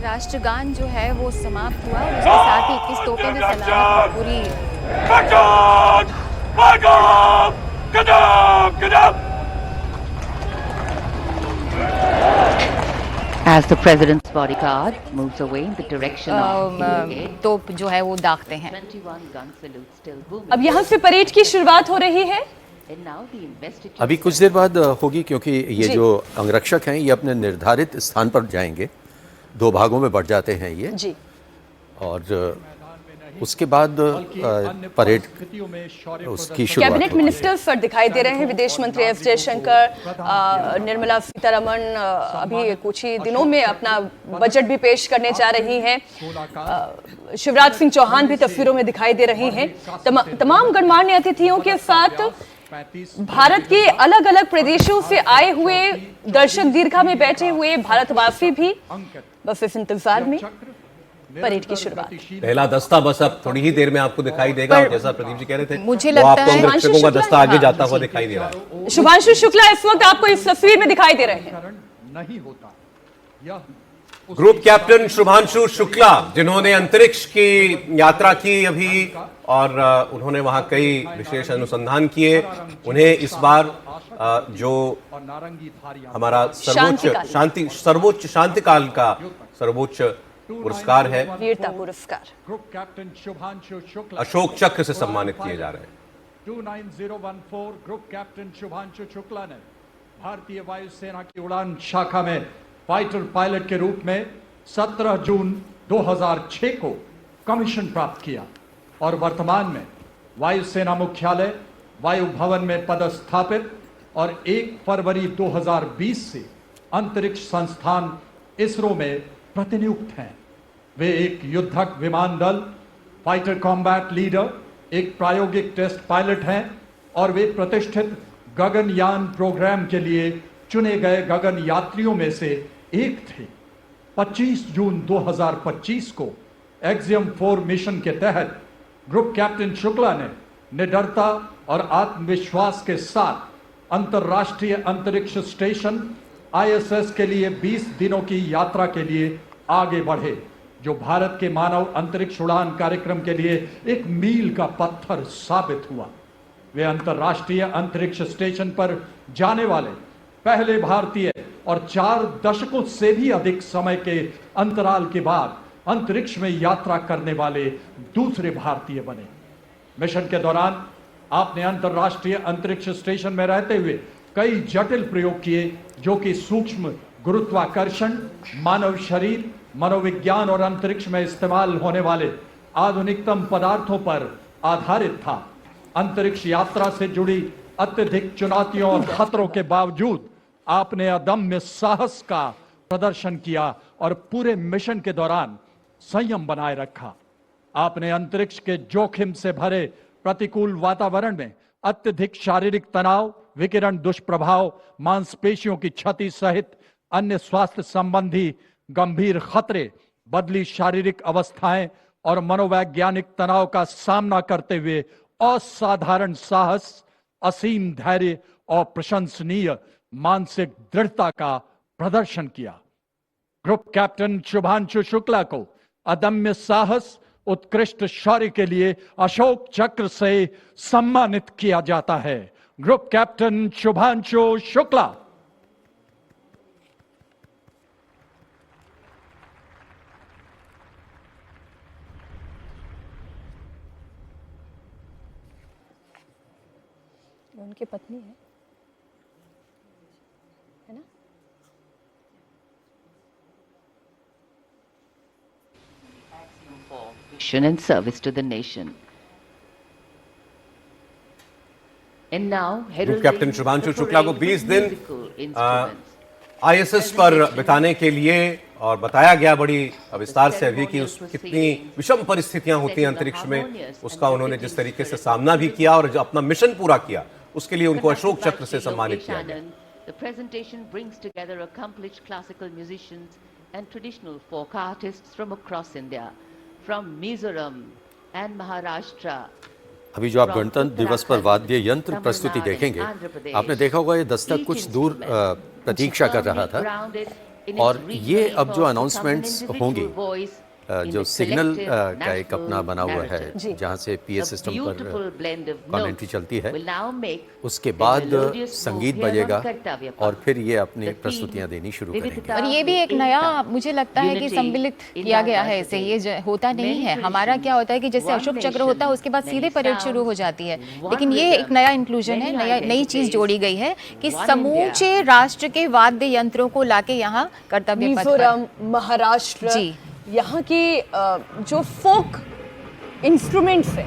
राष्ट्रगान जो है वो समाप्त हुआ और उसके साथ ही 21 तोपें भी सलामी पूरी As the president's bodyguard moves away in the direction of the तोप जो है वो दागते हैं। 21 gun salute still booming. अब यहाँ से परेड की शुरुआत हो रही है। And now the investiture अभी कुछ देर बाद होगी, क्योंकि ये जी। जो अंगरक्षक हैं ये अपने निर्धारित स्थान पर जाएंगे। 2 भागों में बढ़ जाते हैं ये, जी और उसके बाद परेड उसकी शुरुआत कैबिनेट होती है। मिनिस्टर्स सर दिखाई दे रहे हैं। विदेश मंत्री एस जयशंकर, निर्मला सीतारमण अभी कुछ ही दिनों में अपना बजट भी पेश करने जा रही हैं। शिवराज सिंह चौहान भी तस्वीरों में दिखाई दे रही हैं। तमाम गणमान्य अतिथियों के साथ भारत के अलग अलग प्रदेशों से आए हुए दर्शक दीर्घा में बैठे हुए भारतवासी भी बस इस इंतजार में परेड की शुरुआत। पहला दस्ता बस अब थोड़ी ही देर में आपको दिखाई देगा और जैसा प्रदीप जी कह रहे थे मुझे वो लगता आपको है अंगरक्षकों का दस्ता आगे हाँ, जाता हुआ दिखाई दे रहा है। शुभांशु शुक्ला इस वक्त आपको इस तस्वीर में दिखाई दे रहे हैं। नहीं होता यह ग्रुप कैप्टन शुभांशु शुक्ला, जिन्होंने अंतरिक्ष की यात्रा की अभी और उन्होंने वहां कई विशेष अनुसंधान किए, उन्हें इस बार जो हमारा सर्वोच्च शांतिकाल का सर्वोच्च पुरस्कार है वीरता पुरस्कार ग्रुप कैप्टन शुभांशु शुक्ला अशोक चक्र से सम्मानित किए जा रहे हैं। 29014 ग्रुप कैप्टन शुभांशु शुक्ला ने भारतीय वायुसेना की उड़ान शाखा में फाइटर पायलट के रूप में 17 जून 2006 को कमीशन प्राप्त किया और वर्तमान में वायुसेना मुख्यालय वायु भवन में पदस्थापित और 1 फरवरी 2020 से अंतरिक्ष संस्थान इसरो में प्रतिनियुक्त हैं। वे एक युद्धक विमान दल, फाइटर कॉम्बैट लीडर, एक प्रायोगिक टेस्ट पायलट हैं और वे प्रतिष्ठित गगनयान प्रोग्राम के लिए चुने गए गगन यात्रियों में से एक थे। 25 जून 2025 को एक्सियम 4 मिशन के तहत ग्रुप कैप्टन शुक्ला ने निडरता और आत्मविश्वास के साथ अंतर्राष्ट्रीय अंतरिक्ष स्टेशन ISS के लिए 20 दिनों की यात्रा के लिए आगे बढ़े, जो भारत के मानव अंतरिक्ष उड़ान कार्यक्रम के लिए एक मील का पत्थर साबित हुआ। वे अंतर्राष्ट्रीय अंतरिक्ष स्टेशन पर जाने वाले पहले भारतीय और 4 दशकों से भी अधिक समय के अंतराल के बाद अंतरिक्ष में यात्रा करने वाले दूसरे भारतीय बने। मिशन के दौरान आपने अंतरराष्ट्रीय अंतरिक्ष स्टेशन में रहते हुए कई जटिल प्रयोग किए, जो कि सूक्ष्म गुरुत्वाकर्षण, मानव शरीर, मनोविज्ञान और अंतरिक्ष में इस्तेमाल होने वाले आधुनिकतम पदार्थों पर आधारित था। अंतरिक्ष यात्रा से जुड़ी अत्यधिक चुनौतियों और खतरों के बावजूद आपने अदम्य साहस का प्रदर्शन किया और पूरे मिशन के दौरान संयम बनाए रखा। आपने अंतरिक्ष के जोखिम से भरे प्रतिकूल वातावरण में अत्यधिक शारीरिक तनाव, विकिरण दुष्प्रभाव, मांसपेशियों की क्षति सहित अन्य स्वास्थ्य संबंधी गंभीर खतरे, बदली शारीरिक अवस्थाएं और मनोवैज्ञानिक तनाव का सामना करते हुए असाधारण साहस, असीम धैर्य और प्रशंसनीय मानसिक दृढ़ता का प्रदर्शन किया। ग्रुप कैप्टन शुभांशु शुक्ला को अदम्य साहस, उत्कृष्ट शौर्य के लिए अशोक चक्र से सम्मानित किया जाता है। Group captain Shubhanshu Shukla. उनकी पत्नी है ना? And service to the nation. And now, group captain Shubhanshu Shukla को 20 दिन आईएसएस पर बिताने के लिए और बताया गया बड़ी विस्तार से अभी कि उस कितनी विषम परिस्थितियां होती हैं अंतरिक्ष में, उसका उन्होंने जिस तरीके से सामना भी किया और जो अपना मिशन पूरा किया उसके लिए उनको अशोक चक्र से सम्मानित किया गया। The presentation brings together accomplished classical musicians and traditional folk artists from across India, from Mizoram and Maharashtra. अभी जो आप गणतंत्र दिवस पर वाद्य यंत्र प्रस्तुति देखेंगे, आपने देखा होगा ये दस्तक कुछ दूर प्रतीक्षा कर रहा था और ये अब जो अनाउंसमेंट्स होंगी, जो सिग्नल का एक अपना बना हुआ है जहाँ से पीए सिस्टम पर कमेंट्री चलती है, उसके बाद संगीत बजेगा और फिर ये अपनी प्रस्तुतियां देनी शुरू करेंगे। और ये भी एक नया मुझे लगता है कि सम्मिलित किया गया है इसे, ये होता नहीं है। हमारा क्या होता है कि जैसे अशोक चक्र होता है उसके बाद सीधे परेड शुरू हो जाती है, लेकिन ये एक नया इंक्लूजन है, नई चीज जोड़ी गई है कि समूचे राष्ट्र के वाद्य यंत्रों को लाके यहाँ कर्तव्य पथ पर। मिजोरम, महाराष्ट्र जी, यहाँ की जो फोक इंस्ट्रूमेंट्स हैं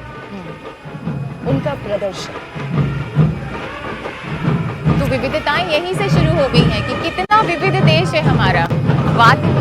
उनका प्रदर्शन। तो विविधताएं यहीं से शुरू हो गई हैं कि कितना विविध देश है हमारा। वाद्य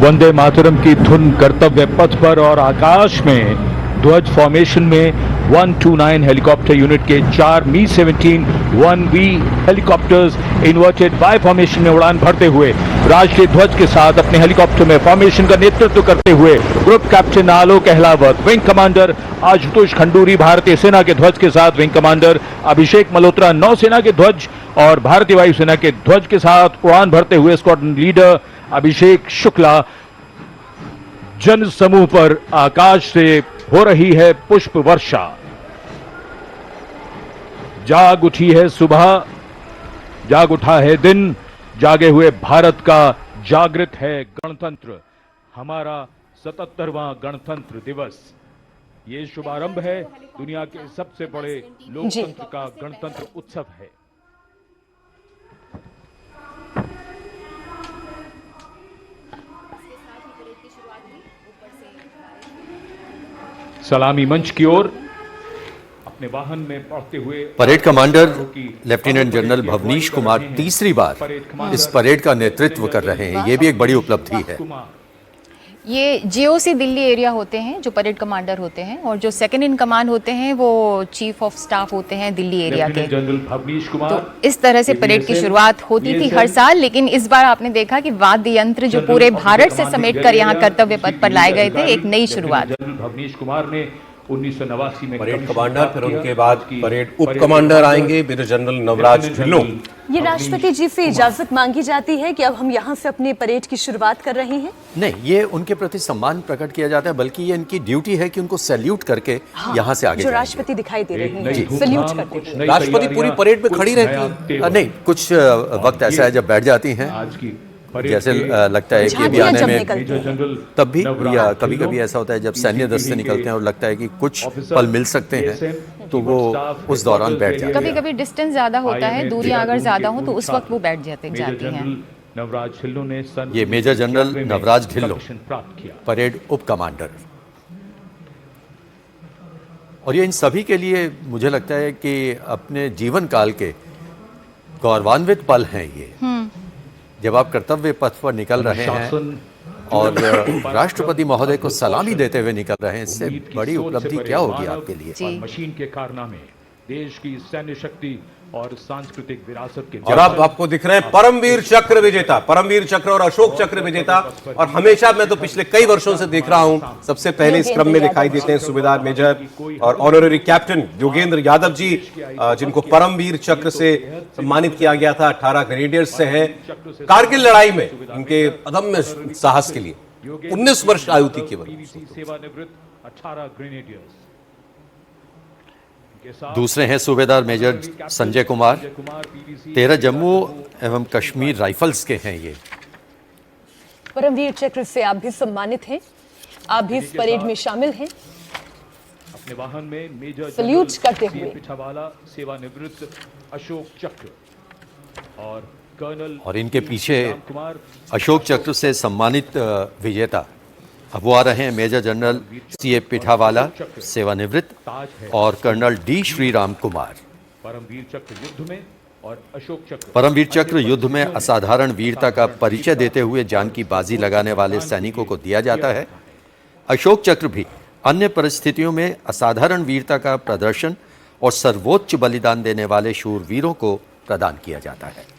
वंदे मातरम की धुन कर्तव्य पथ पर और आकाश में ध्वज फॉर्मेशन में 129 हेलीकॉप्टर यूनिट के 4 मी-17 1V helicopters inverted Y formation में उड़ान भरते हुए राष्ट्रीय ध्वज के साथ अपने हेलीकॉप्टर में फॉर्मेशन का नेतृत्व करते हुए ग्रुप कैप्टन आलोक अहलावत, विंग कमांडर आशुतोष खंडूरी भारतीय सेना के ध्वज के साथ, विंग कमांडर अभिषेक मल्होत्रा नौसेना के ध्वज और भारतीय वायुसेना के ध्वज के साथ उड़ान भरते हुए स्क्वाड्रन लीडर अभिषेक शुक्ला जन समूह पर आकाश से हो रही है पुष्प वर्षा। जाग उठी है सुबह, जाग उठा है दिन, जागे हुए भारत का जागृत है गणतंत्र, हमारा 77वां गणतंत्र दिवस। ये शुभारंभ है दुनिया के सबसे बड़े लोकतंत्र का गणतंत्र उत्सव है। सलामी मंच की ओर अपने वाहन में पढ़ते हुए parade commander lieutenant general Bhavnish Kumar तीसरी बार इस परेड का नेतृत्व कर रहे हैं। ये भी एक बड़ी उपलब्धि है। ये जीओसी दिल्ली एरिया होते हैं जो परेड कमांडर होते हैं, और जो सेकंड इन कमांड होते हैं वो चीफ ऑफ स्टाफ होते हैं दिल्ली एरिया के। जनरल भवनीश कुमार, तो इस तरह से परेड की शुरुआत होती थी हर साल, लेकिन इस बार आपने देखा कि वाद्य यंत्र जो पूरे भारत से समेट कर यहाँ कर्तव्य पथ पर लाए गए थे, एक नई शुरुआत। जनरल भवनीश कुमार ने 1989 में परेड कमांडर, फिर उनके बाद परेड उप कमांडर आएंगे मेजर जनरल नवराज ढिल्लों। ये राष्ट्रपति जी से इजाजत मांगी जाती है कि अब हम यहाँ से अपने परेड की शुरुआत कर रहे हैं? नहीं, ये उनके प्रति सम्मान प्रकट किया जाता है, बल्कि ये इनकी ड्यूटी है कि उनको सैल्यूट करके यहाँ से आगे जो जाएंगे। राष्ट्रपति दिखाई दे रहे हैं सैल्यूट करते हैं। राष्ट्रपति पूरी परेड में खड़ी रहती है? नहीं, कुछ वक्त ऐसा है जब बैठ जाती हैं, आज की जैसे लगता है कि अभी आने में, जनरल तब भी, या कभी कभी ऐसा होता है जब सैन्य दस्ते निकलते हैं और लगता है कि कुछ पल मिल सकते हैं, तो वो उस दौरान बैठ जाते हैं। कभी कभी डिस्टेंस ज्यादा होता है, दूरियां अगर ज्यादा हो तो उस वक्त वो बैठ जाती हैं। नवराज ढिल्लों ने ये मेजर जनरल नवराज ढिल्लों, प्राप्त किया, परेड उप कमांडर। और ये इन सभी के लिए मुझे लगता है कि अपने जीवन काल के गौरवान्वित पल हैं ये, जब आप कर्तव्य पथ पर निकल रहे हैं और राष्ट्रपति महोदय को सलामी देते हुए निकल रहे हैं। इससे बड़ी उपलब्धि क्या होगी आपके लिए? मशीन के कारनामे, देश की सैन्य शक्ति और सांस्कृतिक विरासत के। और अब आपको दिख रहे हैं परमवीर चक्र विजेता, परमवीर चक्र और अशोक चक्र विजेता। और हमेशा मैं तो पिछले कई वर्षों से देख रहा हूं, सबसे पहले इस क्रम में दिखाई देते हैं सूबेदार मेजर और ऑनररी कैप्टन योगेंद्र यादव जी, जिनको परमवीर चक्र से सम्मानित किया गया था। 18 ग्रेनेडियर्स से हैं। कारगिल लड़ाई में इनके अदम्य साहस के लिए 19 वर्ष आयु थी केवल। सेवानिवृत्त 18 ग्रेनेडियर्स। दूसरे हैं सूबेदार मेजर संजय कुमार, 13 जम्मू एवं कश्मीर राइफल्स के हैं ये। परमवीर चक्र से आप भी सम्मानित हैं, आप भी इस परेड में शामिल हैं। अपने वाहन में मेजर सल्यूट करते हुए पिठावाला, सेवानिवृत्त अशोक चक्र और कर्नल, और इनके पीछे अशोक चक्र से सम्मानित विजेता अब वो आ रहे हैं मेजर जनरल सीए पिठावाला, सेवानिवृत्त, और कर्नल डी श्रीराम कुमार। परमवीर चक्र युद्ध में और अशोक चक्र, परमवीर चक्र युद्ध में असाधारण वीरता का परिचय देते हुए जान की बाजी लगाने वाले सैनिकों को दिया जाता है। अशोक चक्र भी अन्य परिस्थितियों में असाधारण वीरता का प्रदर्शन और सर्वोच्च बलिदान देने वाले शूरवीरों को प्रदान किया जाता है।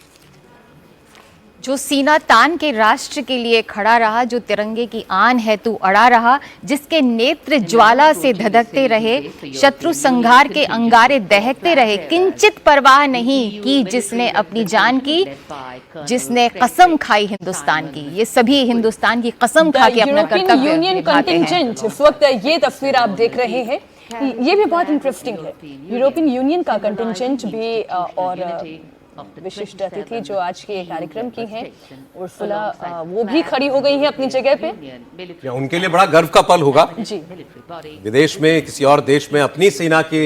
जो सीना तान के राष्ट्र के लिए खड़ा रहा, जो तिरंगे की आन है तू अड़ा रहा, जिसके नेत्र ज्वाला से धधकते रहे, शत्रु संघार के अंगारे दहकते रहे, किंचित परवाह नहीं की जिसने अपनी जान की, जिसने कसम खाई हिंदुस्तान की। ये सभी हिंदुस्तान की कसम खा के अपना कर्तव्य यूनियन निभाते हैं। कंटिंजेंट, इस वक्त ये तस्वीर आप देख रहे हैं, ये भी बहुत इंटरेस्टिंग है। यूरोपियन यूनियन का कंटिंजेंट भी और विशिष्ट अतिथि जो आज के कार्यक्रम की हैं उर्सुला, वो भी खड़ी हो गई हैं अपनी जगह पे। उनके लिए बड़ा गर्व का पल होगा जी। विदेश में, किसी और देश में अपनी सेना के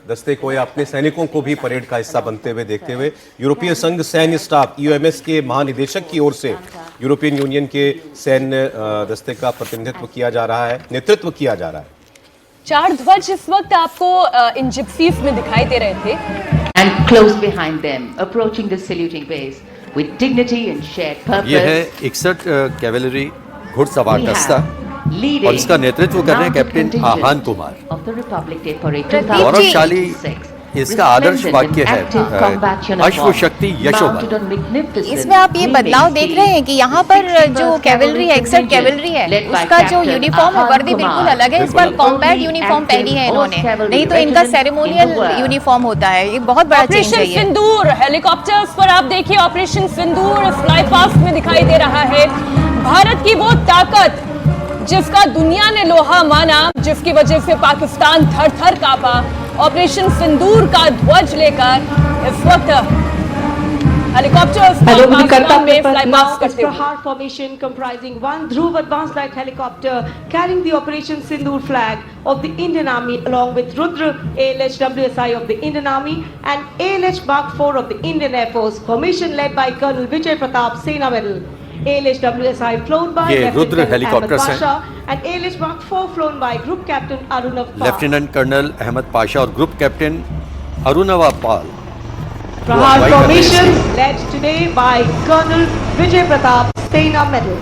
दस्ते को या अपने सैनिकों को भी परेड का हिस्सा बनते हुए देखते हुए। यूरोपीय संघ सैन्य स्टाफ यूएमएस के महानिदेशक की ओर से यूरोपियन यूनियन के सैन्य दस्ते का प्रतिनिधित्व किया जा रहा है, नेतृत्व किया जा रहा है। 4 ध्वज इस वक्त आपको इन जिप्सीज में दिखाई दे रहे थे। And close behind them, approaching the saluting base with dignity and shared purpose. ये है 61 कैवेलरी घुड़सवार दस्ता और इसका नेतृत्व कर रहे हैं कैप्टन आहान कुमार। प्रदीप जी, गौरवशाली इसका आदर्श वाक्य है, अश्व शक्ति यशोबल। इसमें आप ये बदलाव देख रहे हैं कि यहाँ पर जो कैवलरी है, 61 कैवलरी है, उसका जो यूनिफॉर्म है, वर्दी बिल्कुल अलग है। इस पर कॉम्बैट यूनिफॉर्म पहनी है इन्होंने, नहीं तो इनका सेरेमोनियल यूनिफॉर्म होता है। ये बहुत बड़ा चेंज है। ऑपरेशन सिंदूर हेलीकॉप्टर्स पर आप देखिए, ऑपरेशन सिंदूर फ्लाई पास्ट में दिखाई दे रहा है। भारत की वो ताकत जिसका दुनिया ने लोहा माना, जिसकी वजह से पाकिस्तान थर थर कांपा, ऑपरेशन सिंदूर का ध्वज लेकर इस वक्त हेलीकॉप्टर्स में फ्लाई पास्ट करते हुए। Prahar formation comprising one Dhruv advanced light helicopter carrying the Operation Sindoor flag of the Indian Army along with Rudra ALH WSI of the Indian Army and ALH Mark 4 of the Indian Air Force. Formation led by Colonel Vijay Pratap Sena Medal. ALH WSI flown by ये Rudra helicopters हैं and ALH Mark 4 flown by Group Captain Arunav Pal. Lieutenant colonel Ahmed Pasha और group captain Arunav Pal. Prahar formation led today by Colonel Vijay Pratap Sena Medal.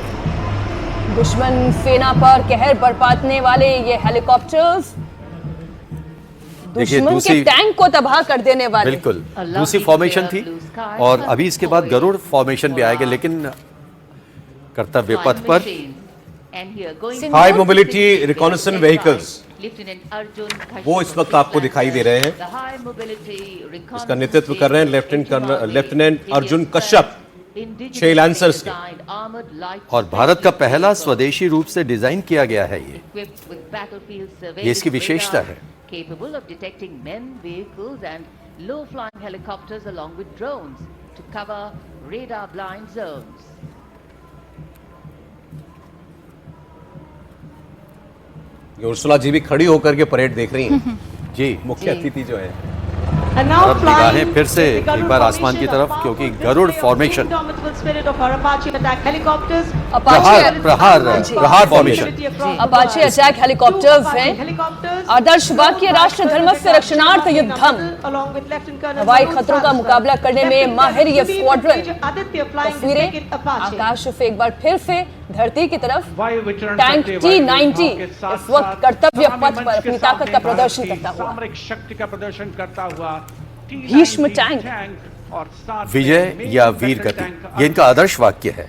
दुश्मन सेना पर कहर बरपाने वाले ये helicopters दुश्मन के टैंक को तबाह कर देने वाले। बिल्कुल दूसरी फॉर्मेशन थी और अभी इसके बाद गरुड़ फॉर्मेशन भी आएगा, लेकिन कर्तव्य पथ पर हाई मोबिलिटी रिकॉनेसेंस व्हीकल्स वो इस वक्त आपको दिखाई दे रहे हैं। इसका नेतृत्व कर रहे हैं लेफ्टिनेंट अर्जुन कश्यप, 6 लैंसर्स के। और भारत का पहला स्वदेशी रूप से डिजाइन किया गया है ये इसकी विशेषता है। capable of detecting men, vehicles and low-flying helicopters along with drones to cover radar-blind zones. Ursula ji भी खड़ी होकर के परेड देख रही हैं। जी, मुख्य अतिथि जो है। अब निगाहें फिर से एक बार आसमान की तरफ, क्योंकि गरुड़ फॉर्मेशन प्रहार फॉर्मेशन अपाचे अटैक हेलीकॉप्टर्स हैं। आदर्श वाक्य राष्ट्र धर्म से रक्षणार्थ युद्धम। हवाई खतरों का मुकाबला करने में माहिर ये स्क्वाड्रन। तस्वीरें आकाश से एक बार फिर से धरती की तरफ। टैंक T-90 इस वक्त कर्तव्य पथ पर अपनी ताकत का प्रदर्शन करता हुआ। शक्ति का प्रदर्शन करता हुआ भीष्म टैंक विजय या वीर गति, ये इनका आदर्श वाक्य है।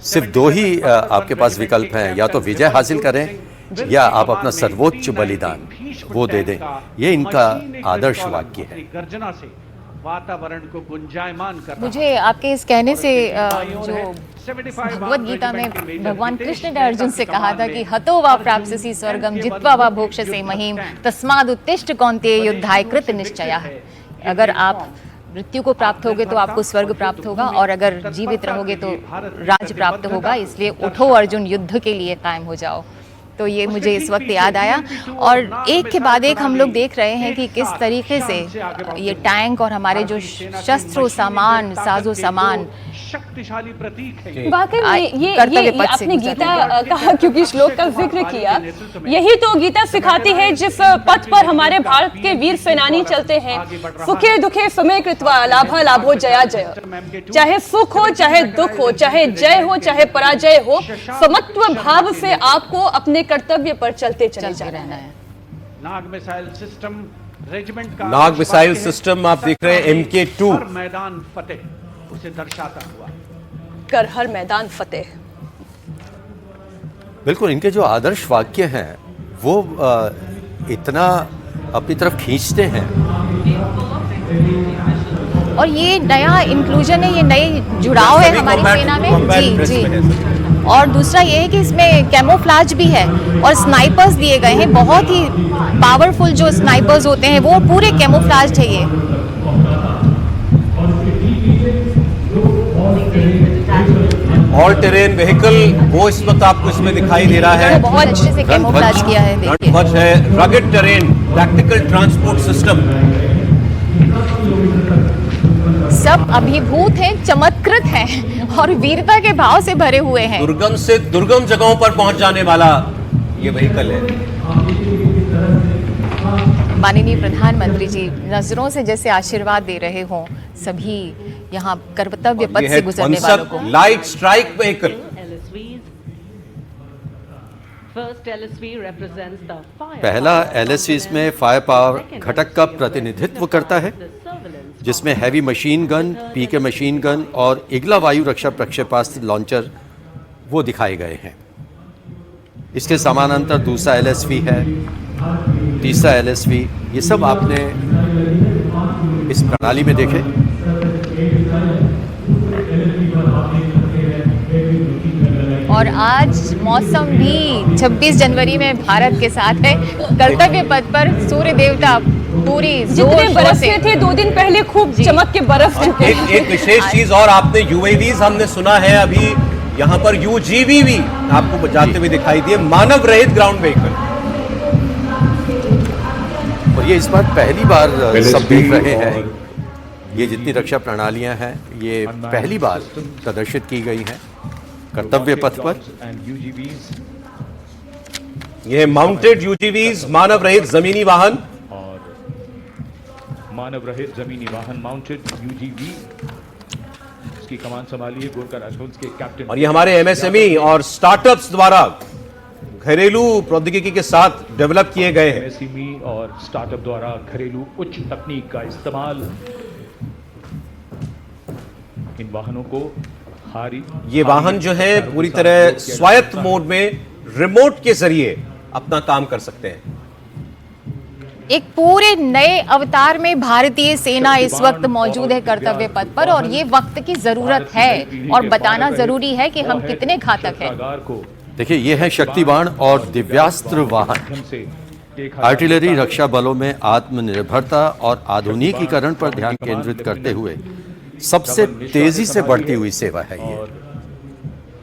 सिर्फ 2 ही आपके पास विकल्प हैं, या तो विजय हासिल करें या आप अपना सर्वोच्च बलिदान वो दे दें। ये इनका आदर्श वाक्य है। गर्जना से वातावरण को गुंजायमान कर। मुझे आपके इस कहने से जो भगवत गीता में भगवान कृष्ण ने अर्जुन से कहा था कि हतो वा प्राप्स्यसि स्वर्गम जित्वा वा भोक्ष्यसे महीम तस्माद् उत्तिष्ठ कौन्तेय युद्धाय कृत निश्चयः। अगर आप मृत्यु को प्राप्त होगे तो आपको स्वर्ग प्राप्त होगा, और अगर जीवित रहोगे तो राज प्राप्त होगा। इसलिए उठो अर्जुन, युद्ध के लिए कायम हो जाओ। तो ये मुझे इस वक्त याद आया। और एक के बाद एक हम लोग देख रहे हैं कि किस तरीके से ये टैंक और हमारे जो शस्त्रों सामान, साजो सामान शक्तिशाली प्रतीक है। वाकई में ये आपने गीता कहा क्योंकि श्लोक का जिक्र किया, यही तो गीता सिखाती है जिस पथ पर हमारे भारत के वीर सेनानी चलते हैं। सुखे दुखे समय कृत्वा लाभा लाभो जया जय। चाहे सुख हो, चाहे दुख हो, चाहे जय हो, चाहे पराजय हो, समत्व भाव से आपको अपने कर्तव्य पर चलते चले जाना है। नाग मिसाइल सिस्टम रेजिमेंट का नाग मिसाइल सिस्टम आप देख रहे हैं MK2 मैदान फतेह उसे दर्शाता हुआ। कर हर मैदान फतेह। बिल्कुल, इनके जो आदर्श वाक्य हैं वो इतना अपनी तरफ खींचते हैं। और ये नया इंक्लूजन है, ये नए जुड़ाव है हमारी सेना में। जी जी। और दूसरा ये है कि इसमें कैमोफ्लाज भी है और स्नाइपर्स दिए गए हैं। बहुत ही पावरफुल जो स्नाइपर्स होते हैं वो पूरे कैमोफ्लाज है। ये ऑल टेरेन व्हीकल वो इस वक्त आपको इसमें दिखाई दे रहा है। बहुत अच्छे से कैमोफ्लाज किया है। देखिए ध्वज है, rugged terrain tactical transport system. सब अभिभूत हैं, चमत्कृत हैं और वीरता के भाव से भरे हुए हैं। दुर्गम से दुर्गम जगहों पर पहुंच जाने वाला ये व्हीकल है। माननीय प्रधानमंत्री जी नजरों से जैसे आशीर्वाद दे रहे हों सभी यहाँ कर्तव्य पथ से गुजरने वालों को। Light strike vehicle first LSV represents the fire पहला power LSV इसमें component. फायर पावर Second घटक का LSV प्रतिनिधित्व represents करता है, the surveillance जिसमें हैवी मशीन गन, पीके मशीन गन और इगला वायु रक्षा प्रक्षेपास्त्र लॉन्चर वो दिखाए गए हैं। इसके समानांतर दूसरा LSV है, तीसरा LSV, ये सब आपने इस प्रणाली में देखे। और आज मौसम भी 26 जनवरी में भारत के साथ है। कर्तव्य पथ पर सूर्य देवता पूरी जितने बरसते थे 2 दिन पहले खूब चमक के बरस चुके हैं। एक विशेष चीज और, आपने UAVs हमने सुना है, अभी यहाँ पर UGV भी आपको जाते हुए दिखाई दिए, मानव रहित ग्राउंड व्हीकल। और ये इस बार पहली बार सब देख रहे हैं, ये जितनी रक्षा प्रणालियां हैं ये पहली बार प्रदर्शित की गई हैं कर्तव्य पथ पर। ये माउंटेड UGVs, मानव रहित जमीनी वाहन, और मानव रहित जमीनी वाहन माउंटेड UGV, इसकी कमान संभाली है गोरखा राजवंश के कैप्टन। और ये हमारे MSME और स्टार्टअप्स द्वारा घरेलू प्रौद्योगिकी के साथ डेवलप किए गए हैं। MSME और स्टार्टअप द्वारा घरेलू उच्च तकनीक का इस्तेमाल इन वाहनों को ये वाहन जो है पूरी तरह स्वायत्त मोड में रिमोट के जरिए अपना काम कर सकते हैं। एक पूरे नए अवतार में भारतीय सेना इस वक्त मौजूद है कर्तव्य पथ पर, और ये वक्त की जरूरत है और बताना जरूरी है कि हम कितने घातक हैं। देखिए, ये है शक्तिबाण और दिव्यास्त्र वाहन। आर्टिलरी रक्षा बलों में आत्मनिर्भरता और आधुनिकीकरण पर ध्यान केंद्रित करते हुए सबसे तेजी से बढ़ती हुई सेवा है ये।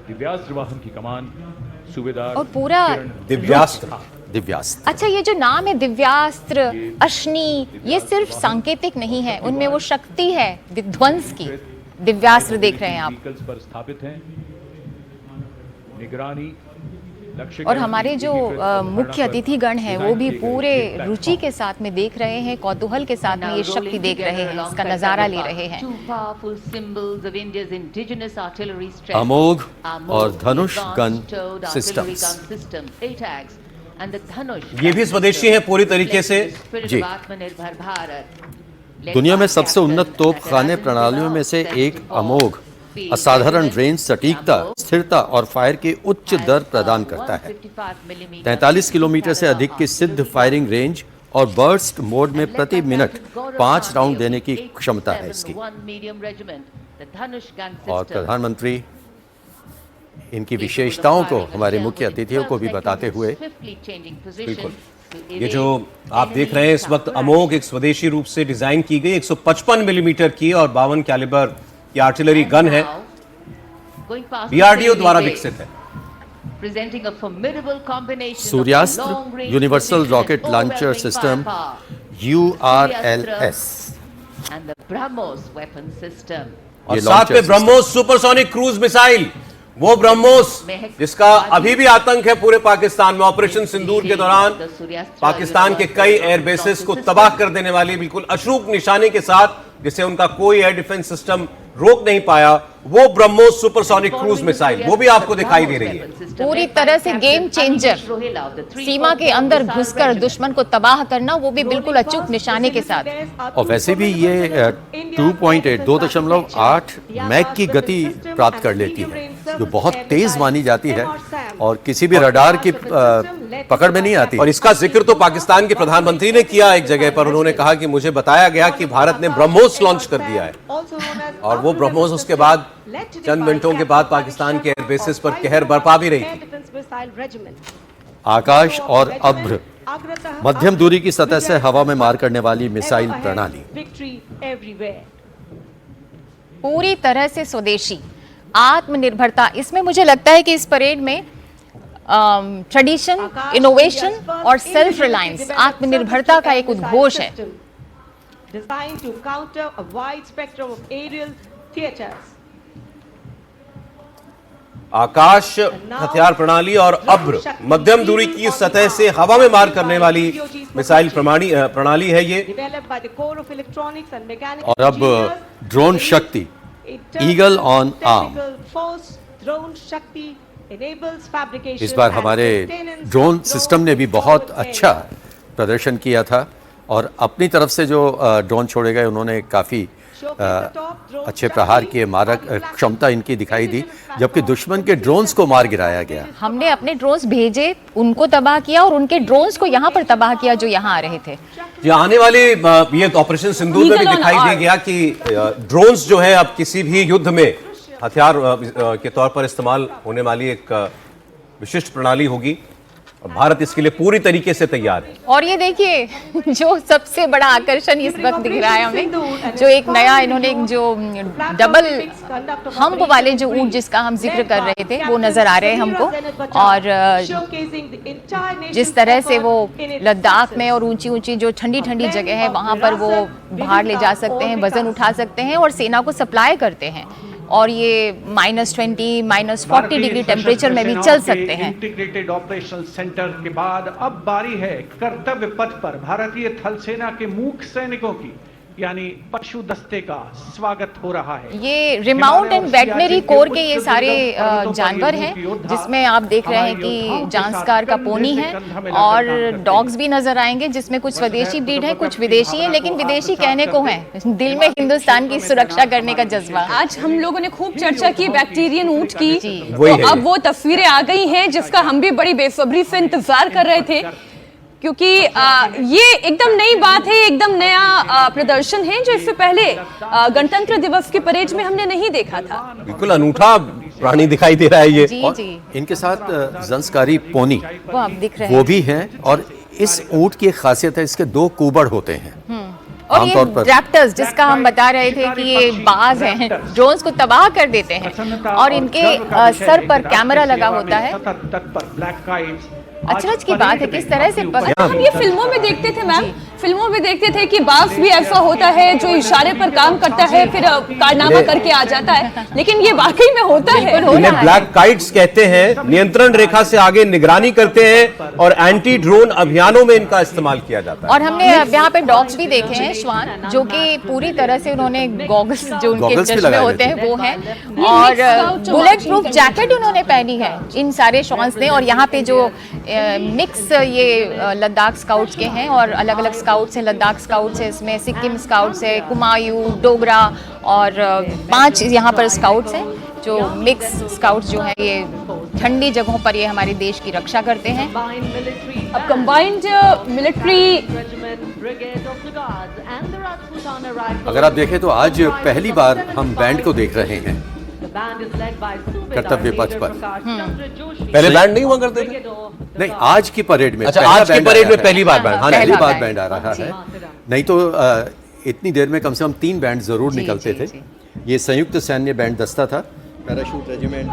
दिव्यास्त्र वाहन की कमान सूबेदार और पूरा दिव्यास्त्र। अच्छा, ये जो नाम है दिव्यास्त्र, अश्नि, ये सिर्फ सांकेतिक नहीं है, उनमें वो शक्ति है विध्वंस की। दिव्यास्त्र देख रहे हैं आप, पर स्थापित हैं, निगरानी और हमारे जो मुख्य अतिथिगण हैं वो भी पूरे रुचि के साथ में देख रहे हैं, कौतूहल के साथ में ये शक्ति देख रहे हैं, इसका नजारा ले रहे हैं। अमोघ और धनुष गन सिस्टम्स, ये भी स्वदेशी है पूरी तरीके से। जी, दुनिया में सबसे उन्नत तोपखाने प्रणालियों में से एक अमोघ असाधारण रेंज, सटीकता, स्थिरता और फायर की उच्च दर प्रदान करता है। 43 किलोमीटर से अधिक की सिद्ध फायरिंग रेंज और बर्स्ट मोड में प्रति मिनट 5 राउंड देने की क्षमता है इसकी। और प्रधानमंत्री इनकी विशेषताओं को हमारे मुख्य अतिथियों को भी बताते हुए, बिल्कुल, ये जो आप देख रहे हैं इस वक्त अमोघ एक स्वदेशी रूप से डिजाइन की गई 155 मिलीमीटर की और 52 कैलिबर की आर्टिलरी गन है, DRDO द्वारा विकसित है। Suryastra universal rocket launcher system URLS, और साथ में ब्रह्मोस सुपरसोनिक क्रूज मिसाइल, वो ब्रह्मोस जिसका अभी भी आतंक है पूरे पाकिस्तान में। ऑपरेशन सिंदूर के दौरान पाकिस्तान के कई एयरबेसेस को तबाह कर देने वाली बिल्कुल अचूक निशाने के साथ, जिसे उनका कोई एयर डिफेंस सिस्टम रोक नहीं पाया, वो ब्रह्मोस सुपरसोनिक क्रूज मिसाइल वो भी आपको दिखाई दे रही है। पूरी तरह से गेम चेंजर, सीमा के अंदर घुसकर दुश्मन को तबाह करना, वो भी बिल्कुल अचूक निशाने के साथ। और वैसे भी ये 2.8 मैक की गति प्राप्त कर लेती है, जो बहुत तेज मानी जाती है और किसी भी रडार की पकड़ में नहीं आती। और इसका जिक्र तो पाकिस्तान के प्रधानमंत्री ने किया एक जगह पर, उन्होंने कहा कि मुझे बताया गया कि भारत ने ब्रह्मोस लॉन्च कर दिया है, और वो ब्रह्मोस उसके बाद चंद मिनटों के बाद पाकिस्तान के एयरबेसेस पर कहर बरपा भी रही थी। आकाश और अभ्र, मध्यम दूरी की सतह से हवा में मार करने वाली मिसाइल प्रणाली, पूरी तरह से स्वदेशी, आत्मनिर्भरता। इसमें मुझे लगता है कि इस परेड में ट्रेडिशन, इनोवेशन और सेल्फ रिलायंस, आत्मनिर्भरता का एक उद्घोष है। Designed to counter a wide spectrum of aerial theaters. आकाश हथियार प्रणाली और अभ्र, मध्यम दूरी की सतह से हवा में मार करने वाली मिसाइल प्रणाली है ये। और अब ड्रोन शक्ति, eagle on arm. enables fabrication इस बार and हमारे maintenance ड्रोन of सिस्टम ने भी drones बहुत in अच्छा space. प्रदर्शन किया था और अपनी तरफ से जो ड्रोन छोड़े गए उन्होंने काफ़ी अच्छे प्रहार किए, मारक क्षमता इनकी दिखाई दी, जबकि दुश्मन के ड्रोन्स को मार गिराया गया। हमने अपने ड्रोन्स भेजे, उनको तबाह किया और उनके ड्रोन्स को यहाँ पर तबाह किया जो यहाँ आ रहे थे। ये आने वाले ये ऑपरेशन सिंदूर में भी दिखाई दे गया कि ड्रोन्स जो है अब किसी भी युद्ध में हथियार के तौर पर इस्तेमाल होने वाली एक विशिष्ट प्रणाली होगी और भारत इसके लिए पूरी तरीके से तैयार है। और ये देखिए जो सबसे बड़ा आकर्षण इस वक्त दिख रहा है हमें, जो एक नया इन्होंने जो डबल हम्प वाले जो ऊंट जिसका हम जिक्र कर रहे थे वो नजर आ रहे हैं हमको। और जिस तरह से वो लद्दाख में और ऊंची ऊंची जो ठंडी ठंडी जगह है वहां पर वो बाहर ले जा सकते हैं, वजन उठा सकते हैं और सेना को सप्लाई करते हैं और ये -20, -40 डिग्री टेम्परेचर में भी चल सकते हैं। इंटीग्रेटेड ऑपरेशनल सेंटर के बाद अब बारी है कर्तव्य पथ पर भारतीय थल सेना के मूक सैनिकों की, यानी पशु दस्ते का स्वागत हो रहा है। ये रिमाउंट एंड वेटनरी कोर के ये सारे जानवर हैं, जिसमें आप देख रहे हैं कि जांस्कार का पोनी है और डॉग्स भी नजर आएंगे, जिसमें कुछ स्वदेशी ब्रीड है, कुछ विदेशी है, लेकिन विदेशी कहने को हैं, दिल में हिंदुस्तान की सुरक्षा करने का जज्बा। आज हम लोगों ने खूब चर्चा की बैक्टीरियन ऊंट की, वही तो है। अब वो तस्वीरें आ गई हैं जिसका हम भी बड़ी बेसब्री से इंतजार कर रहे थे, क्योंकि ये एकदम नई बात है, एकदम नया प्रदर्शन है जो इससे पहले गणतंत्र दिवस की परेड में हमने नहीं देखा था। बिल्कुल अनूठा प्राणी दिखाई दे रहा है ये। जी और जी, इनके साथ जंसकारी पोनी वो आप दिख रहे वो हैं। भी हैं और इस ऊंट की एक खासियत है, इसके 2 कुबड़ होते हैं। और ये आमतौर पर रैप्टर्स जिसका हम बता रहे थे कि ये बाज हैं, ड्रोन्स को तबाह कर देते हैं और इनके सर पर कैमरा लगा होता है। अचरज की बात है किस तरह से हम ये फिल्मों में देखते थे मैम, फिल्मों में देखते थे कि बाघ भी ऐसा होता है जो इशारे पर काम करता है, फिर कारनामा करके आ जाता है, लेकिन ये वाकई में होता है। इन्हें ब्लैक काइट्स कहते हैं, नियंत्रण रेखा से आगे निगरानी करते हैं और एंटी ड्रोन अभियानों में इनका इस्तेमाल किया जाता है। और हमने यहाँ पे डॉग्स भी देखे हैं, श्वान, जो कि पूरी तरह से उन्होंने गॉगल्स जो उनके गॉगल्स भी चश्मे लगाए होते हैं थे। वो हैं और बुलेट प्रूफ जैकेट उन्होंने पहनी है इन सारे श्वान्स ने। और यहाँ पे जो मिक्स ये लद्दाख स्काउट्स के हैं और अलग अलग स्काउट्स हैं, लद्दाख स्काउट्स है, इसमें सिक्किम स्काउट्स है, कुमायूं, डोगरा और 5 यहाँ पर स्काउट्स हैं जो मिक्स स्काउट्स जो हैं ये ठंडी जगहों पर ये हमारे देश की रक्षा करते हैं। अब कंबाइंड मिलिट्री अगर आप देखें तो आज पहली बार हम बैंड को देख रहे हैं कर्तव्य पथ पर। पहले बैंड नहीं हुआ करते थे? नहीं, आज की परेड में अच्छा, पहला आज की बैंड परेड आया में है। पहली बार बैंड। हाँ, पहली पहला बार बैंड। बैंड आ रहा है, नहीं तो इतनी देर में कम से कम 3 बैंड जरूर निकलते थे। ये संयुक्त सैन्य बैंड दस्ता था, parachute regiment.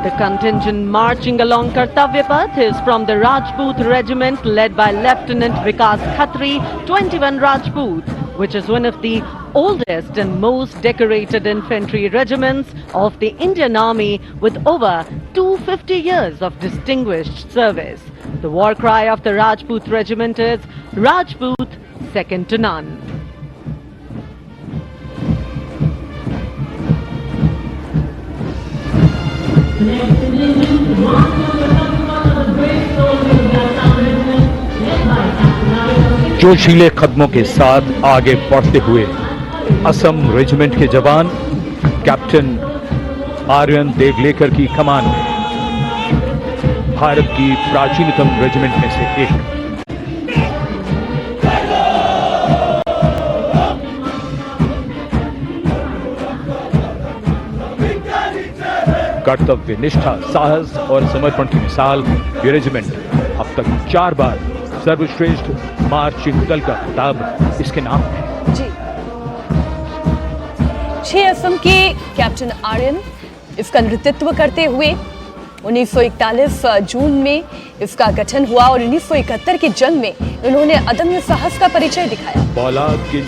The contingent marching along Kartavya Path is from the Rajput Regiment led by Lieutenant Vikas Khatri, 21 Rajputs, which is one of the oldest and most decorated infantry regiments of the Indian Army with over 250 years of distinguished service. The war cry of the Rajput Regiment is Rajput second to none. जोशीले कदमों के साथ आगे बढ़ते हुए Assam regiment के जवान captain Aryan Devlekar की कमान में, भारत की प्राचीनतम रेजिमेंट में से एक। कर्तव्य निष्ठा, साहस और समर्पण की मिसाल ये रेजिमेंट अब तक 4 बार सर्वश्रेष्ठ मार्चिंग दल का खिताब इसके नाम है। जी, 6 असम के कैप्टन आर्यन इसका नेतृत्व करते हुए 1941 जून में इसका गठन हुआ और 1971 की जंग में उन्होंने अदम्य साहस का परिचय दिखाया।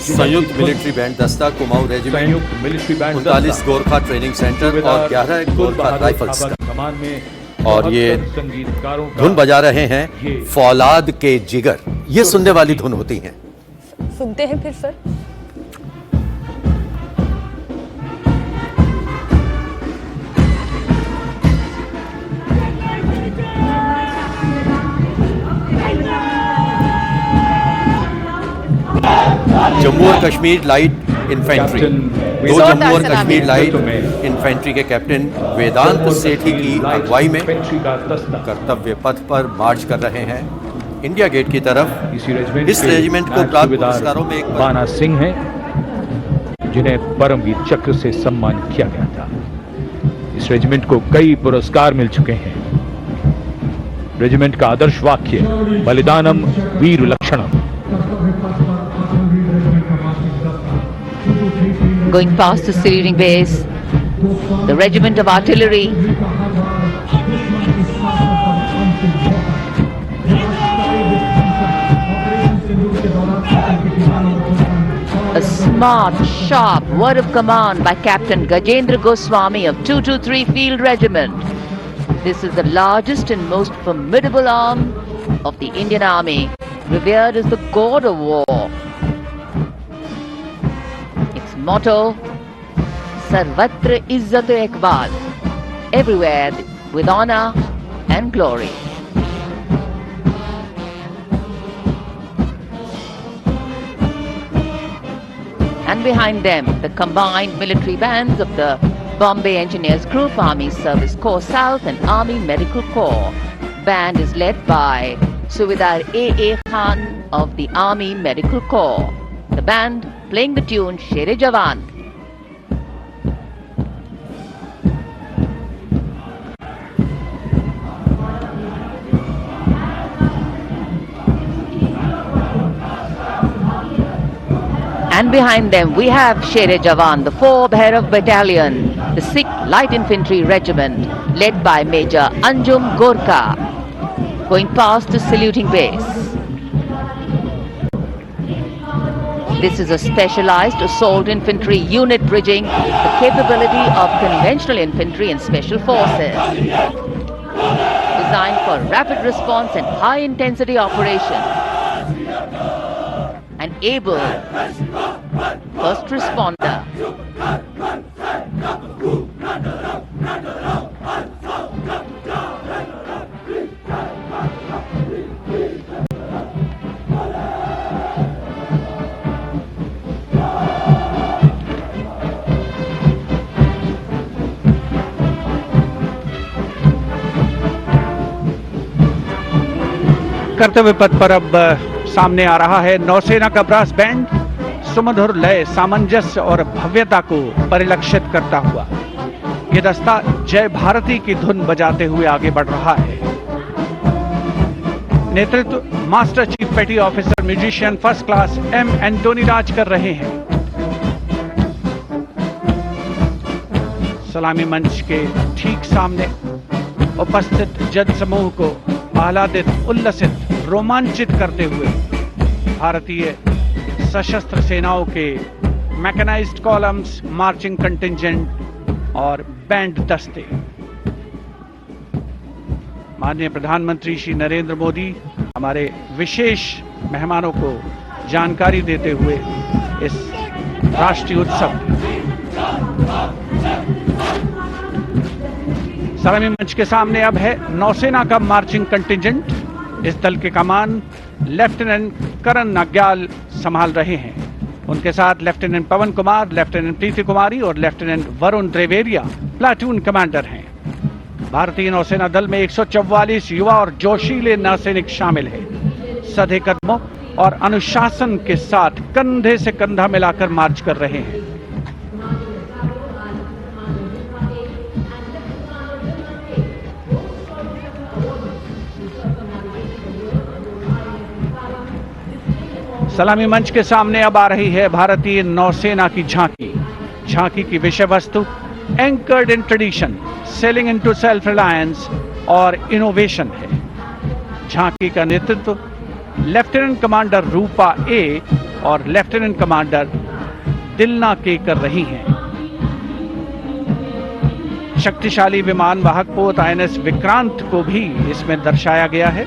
संयुक्त मिलिट्री बैंड दस्ता, Kumaon regiment, 39 Gorkha training centre और 11 गोरखा राइफल्स कमान में। और ये संगीतकारों धुन बजा रहे हैं फौलाद के जिगर। ये सुनने वाली धुन होती हैं। सुनते हैं फिर सर। जम्मू और कश्मीर लाइट इन्फेंट्री, दो जम्मू और कश्मीर लाइट इन्फेंट्री के कैप्टन वेदांत सेठी की अगुवाई में कर्तव्य पथ पर मार्च कर रहे हैं इंडिया गेट की तरफ। इस रेजिमेंट को प्राप्त पुरस्कारों में एक बाना सिंह हैं, जिन्हें परमवीर चक्र से सम्मानित किया गया था। इस रेजिमेंट को कई पुरस्कार मिल चुके हैं। रेजिमेंट का आदर्श वाक्य बलिदानम वीर लक्षणम। Going past the saluting base, the regiment of artillery a smart, sharp word of command by Captain Gajendra Goswami of 223 Field Regiment. This is the largest and most formidable arm of the Indian Army, revered as the god of war. Its motto, Sarvatra Izzat-e Iqbal, everywhere with honor and glory. And behind them, the combined military bands of the Bombay Engineers Group, Army Service Corps South and Army Medical Corps. Band is led by Subedar A.A. Khan of the Army Medical Corps. The band playing the tune Sher-e Jawan. And behind them we have Sher-e Jawan, the 4 Bhairav Battalion, the 6th Light Infantry Regiment, led by Major Anjum Gorka, going past the saluting base. This is a specialized assault infantry unit bridging the capability of conventional infantry and special forces. Designed for rapid response and high intensity operations. An able first responder. कर्तव्य पथ पर अब सामने आ रहा है नौसेना का brass band, सुमधुर लय, सामंजस्य और भव्यता को परिलक्षित करता हुआ ये दस्ता जय भारती की धुन बजाते हुए आगे बढ़ रहा है। नेतृत्व master chief petty officer musician first class M Antony Raj कर रहे हैं। सलामी मंच के ठीक सामने उपस्थित जन समूह को आह्लादित, उल्लसित, रोमांचित करते हुए भारतीय सशस्त्र सेनाओं के मैकेनाइज्ड कॉलम्स, मार्चिंग कंटिंजेंट और बैंड दस्ते। माननीय प्रधानमंत्री श्री नरेंद्र मोदी हमारे विशेष मेहमानों को जानकारी देते हुए इस राष्ट्रीय उत्सव सलामी मंच के सामने अब है नौसेना का मार्चिंग कंटिंजेंट। इस दल के कमान लेफ्टिनेंट करण नाग्याल संभाल रहे हैं। उनके साथ लेफ्टिनेंट पवन कुमार, लेफ्टिनेंट प्रीति कुमारी और लेफ्टिनेंट वरुण द्विवेदिया प्लाटून कमांडर हैं। भारतीय नौसेना दल में 144 युवा और जोशीले नौसैनिक शामिल हैं। सधे कदमों और अनुशासन के साथ कंधे से कंधा मिलाकर मार्च कर रहे हैं। सलामी मंच के सामने अब आ रही है भारतीय नौसेना की झांकी। झांकी की विषय वस्तु anchored in tradition, sailing into self reliance और इनोवेशन है। झांकी का नेतृत्व लेफ्टिनेंट कमांडर रूपा ए और लेफ्टिनेंट कमांडर दिलना के कर रही हैं। शक्तिशाली विमान वाहक पोत INS विक्रांत को भी इसमें दर्शाया गया है।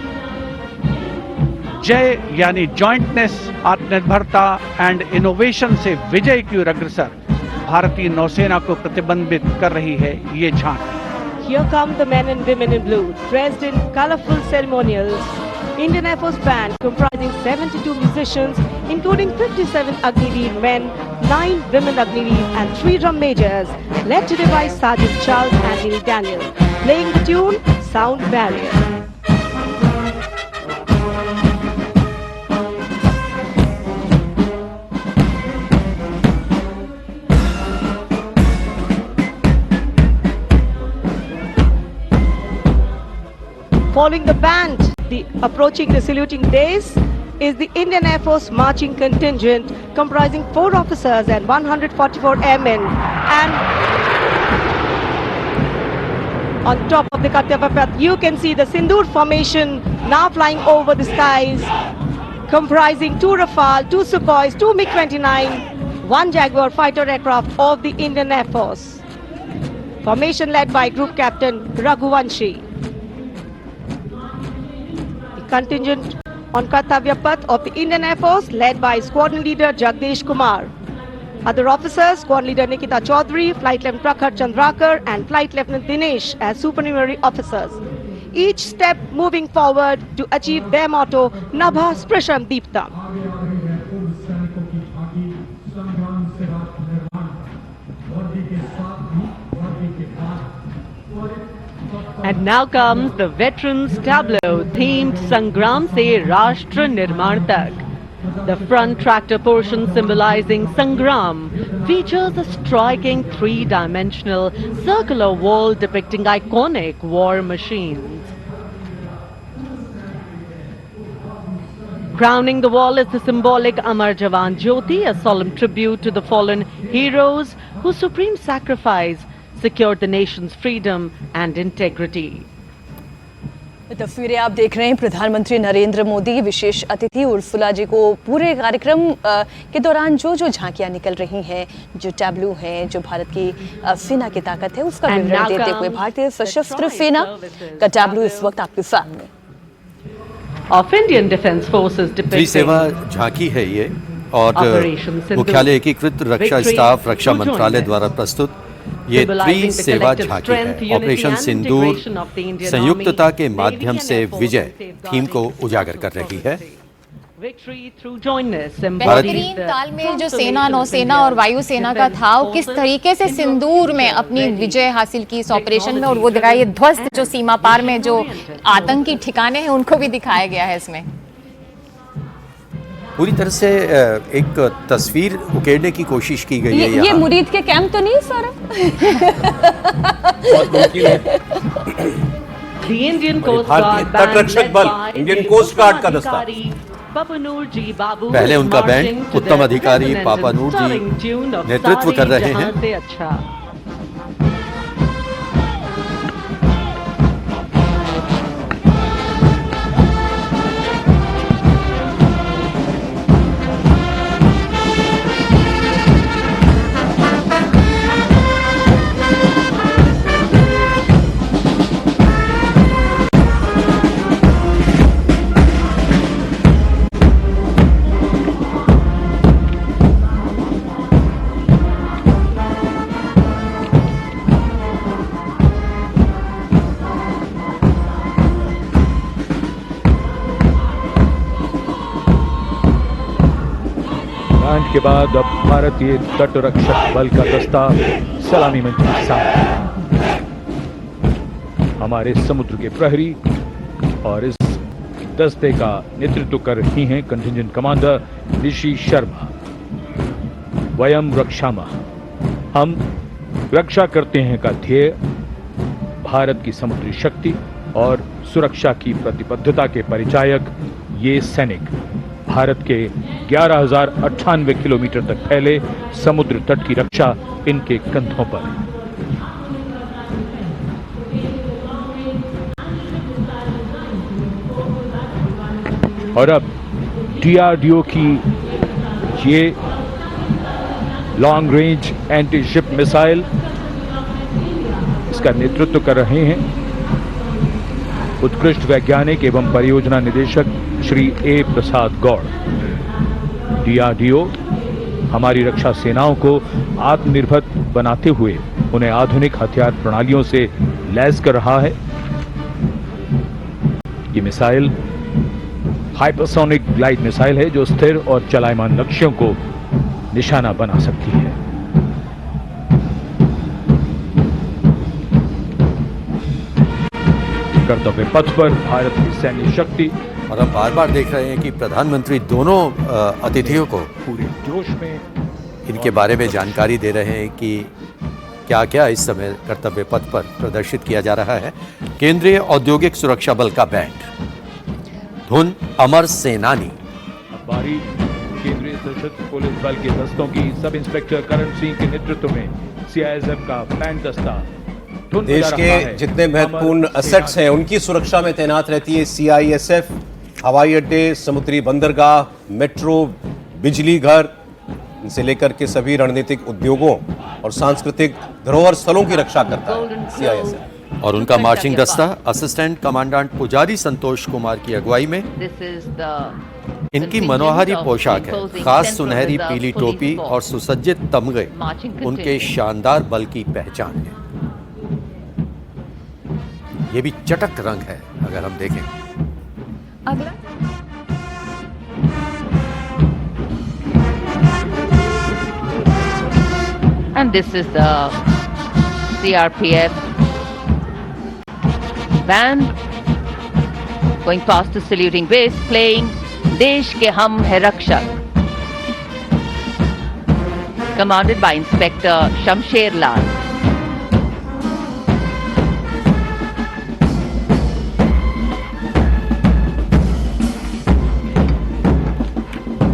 जय यानी जॉइंटनेस, आत्मनिर्भरता एंड इनोवेशन से विजय की ओर अग्रसर भारतीय नौसेना को प्रतिबिंबित कर रही है ये झांकी। Here come the men and women in blue, dressed in colorful ceremonials Indian Air Force band comprising 72 musicians, including 57 Agniveer men, 9 women Agniveer and 3 drum majors, led today by Sergeant Charles and Neil Daniel, playing the tune Sound Barrier. Following the band, approaching the saluting days is the Indian Air Force marching contingent comprising 4 officers and 144 airmen. And on top of the Kartavya Path, you can see the Sindoor formation now flying over the skies, comprising 2 Rafale, 2 Sukhois, 2 MiG-29, 1 Jaguar fighter aircraft of the Indian Air Force. Formation led by Group Captain Raghuvanshi. Contingent on Kartavya Path of the Indian Air Force led by Squadron Leader Jagdish Kumar. Other officers, Squadron Leader Nikita Chaudhary, Flight Lieutenant Prakhar Chandrakar and Flight Lieutenant Dinesh as supernumerary officers. Each step moving forward to achieve their motto, Nabha Sprisham Deeptam. And now comes the Veterans Tableau themed Sangram Se Rashtra Nirman Tak. The front tractor portion symbolizing Sangram features a striking 3-dimensional circular wall depicting iconic war machines. Crowning the wall is the symbolic Amar Jawan Jyoti, a solemn tribute to the fallen heroes whose supreme sacrifice secured the nation's freedom and integrity. तस्वीरें आप देख रहे हैं प्रधानमंत्री नरेंद्र मोदी विशेष अतिथि Ursula जी को पूरे कार्यक्रम के दौरान जो झांकियां निकल रही हैं, जो टैब्लू हैं, जो भारत की सेना की ताकत है उसका विवरण देते हुए भारतीय सशस्त्र सेना का टैब्लू इस वक्त आपके सामने। Of Indian Defence Forces depicting सेवा झांकी है ये और मुख्यालय एकीकृत रक्षा स्टाफ रक्षा मंत्रालय द्वारा प्रस्तुत ये सेवा झांकी है। ऑपरेशन सिंदूर संयुक्तता के माध्यम से विजय थीम को उजागर कर रही है। बेहतरीन तालमेल जो सेना, नौसेना और वायुसेना का था, वो किस तरीके से सिंदूर में अपनी विजय हासिल की इस ऑपरेशन में, और वो दिखाया ये ध्वस्त जो सीमा पार में जो आतंकी ठिकाने हैं उनको भी दिखाया गया है इसमें। पूरी तरह से एक तस्वीर उकेरने की कोशिश की गई है। ये मुरीद के कैंप तो नहीं सारा? तटरक्षक बल, इंडियन कोस्ट गार्ड का दस्ता। पहले उनका बैंड उत्तम अधिकारी पापानूर जी नेतृत्व कर रहे हैं। के बाद अब भारतीय तटरक्षक बल का दस्ता सलामी मंच के सामने। हमारे समुद्र के प्रहरी और इस दस्ते का नेतृत्व कर रही हैं कंटिंजेंट कमांडर ऋषि शर्मा। वयम रक्षामः, हम रक्षा करते हैं का ध्येय भारत की समुद्री शक्ति और सुरक्षा की प्रतिबद्धता के परिचायक ये सैनिक भारत के 11,098 किलोमीटर तक फैले समुद्र तट की रक्षा इनके कंधों पर। और अब डीआरडीओ की ये long range anti ship missile, इसका नेतृत्व कर रहे हैं उत्कृष्ट वैज्ञानिक एवं परियोजना निदेशक श्री ए प्रसाद गौड़। डीआरडीओ हमारी रक्षा सेनाओं को आत्मनिर्भर बनाते हुए उन्हें आधुनिक हथियार प्रणालियों से लैस कर रहा है। ये मिसाइल हाइपरसोनिक ग्लाइड मिसाइल है जो स्थिर और चलायमान लक्ष्यों को निशाना बना सकती है। कर्तव्य पथ पर भारत की सैन्य शक्ति, और हम बार बार देख रहे हैं कि प्रधानमंत्री दोनों अतिथियों को पूरे जोश में इनके बारे में जानकारी दे रहे हैं कि क्या क्या इस समय कर्तव्य पथ पर प्रदर्शित किया जा रहा है। केंद्रीय औद्योगिक सुरक्षा बल का बैंड, धुन अमर सेनानी। बारी केंद्रीय सशस्त्र पुलिस बल के दस्तों की सब इंस्पेक्टर करण सिंह के नेतृत्व में सीआईएसएफ का बैंड दस्ता देश के जितने महत्वपूर्ण असेट्स हैं उनकी सुरक्षा में तैनात रहती है सीआईएसएफ। हवाई अड्डे, समुद्री बंदरगाह, मेट्रो, बिजली घर, इनसे लेकर के सभी रणनीतिक उद्योगों और सांस्कृतिक धरोहर स्थलों की रक्षा करता है सीआईएसएफ। और उनका मार्चिंग दस्ता असिस्टेंट कमांडेंट पुजारी संतोष कुमार की अगुवाई में। इनकी मनोहारी पोशाक है, खास सुनहरी पीली टोपी और सुसज्जित तमगे उनके शानदार बल की पहचान है। ये भी चटक रंग है अगर हम देखें। अगला And this is the CRPF band going past the saluting base, playing Desh ke Hum Hai Rakshak, commanded by Inspector Shamsher Lal.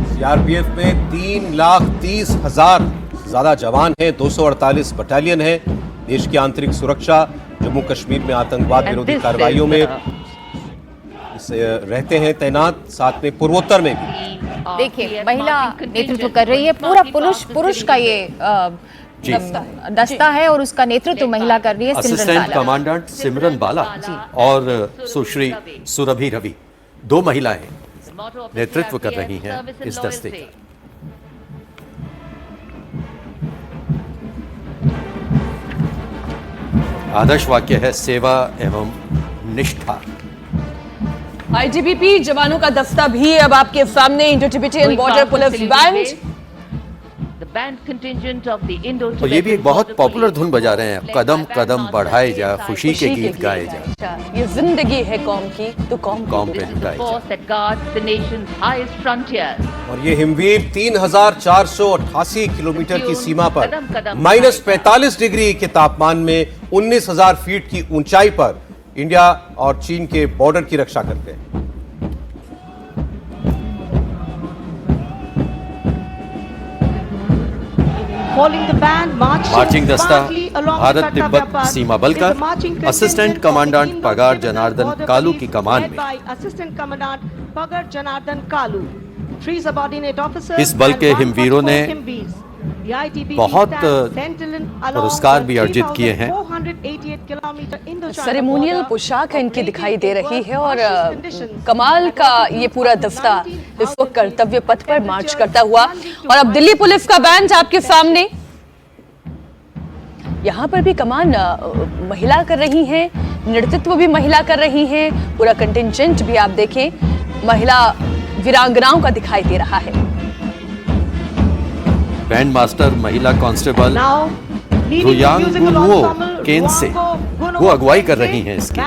CRPF में 3,30,000 ज्यादा जवान हैं, 248 बटालियन है। देश की आंतरिक सुरक्षा, जम्मू कश्मीर में आतंकवाद विरोधी कार्रवाइयों में रहते हैं तैनात, साथ में पूर्वोत्तर में भी। देखिए महिला नेतृत्व कर रही है, पूरा पुरुष का ये दस्ता है और उसका नेतृत्व महिला कर रही है असिस्टेंट कमांडेंट सिमरन बाला और सुश्री सुरभि रवि, दो महिलाएं नेतृत्व कर रही हैं इस दस्ते का। आदर्श वाक्य है सेवा एवं निष्ठा। आईटीबीपी जवानों का दस्ता भी अब आपके सामने, Indo Tibetan border police band. तो ये भी एक बहुत पॉपुलर धुन बजा रहे हैं, कदम कदम बढ़ाए जा, खुशी के गीत गाए जा। ये जिंदगी है कौम की तो कौम पे लुटाए जा। और ये हिमवीर 3,488 किलोमीटर की सीमा पर -45 डिग्री के तापमान में 19,000 फीट की ऊंचाई पर इंडिया और चीन के बॉर्डर की रक्षा करते हैं। मार्चिंग दस्ता भारत तिब्बत सीमा बल का असिस्टेंट कमांडेंट पगार जनार्दन कालू की कमान में। इस बल के हिमवीरों ने बहुत पुरस्कार भी अर्जित किए हैं। सेरेमोनियल पोशाक इनकी दिखाई दे रही है और कमाल का ये पूरा दस्ता इस वक्त कर्तव्य पथ पर मार्च करता हुआ। और अब दिल्ली पुलिस का बैंड आपके सामने, यहाँ पर भी कमान महिला कर रही हैं, नेतृत्व भी महिला कर रही हैं, पूरा कंटिंजेंट भी आप देखें महिला वीरांगनाओं का दिखाई दे रहा है। बैंड मास्टर महिला कांस्टेबल केन से वो अगुवाई कर रही हैं इसकी।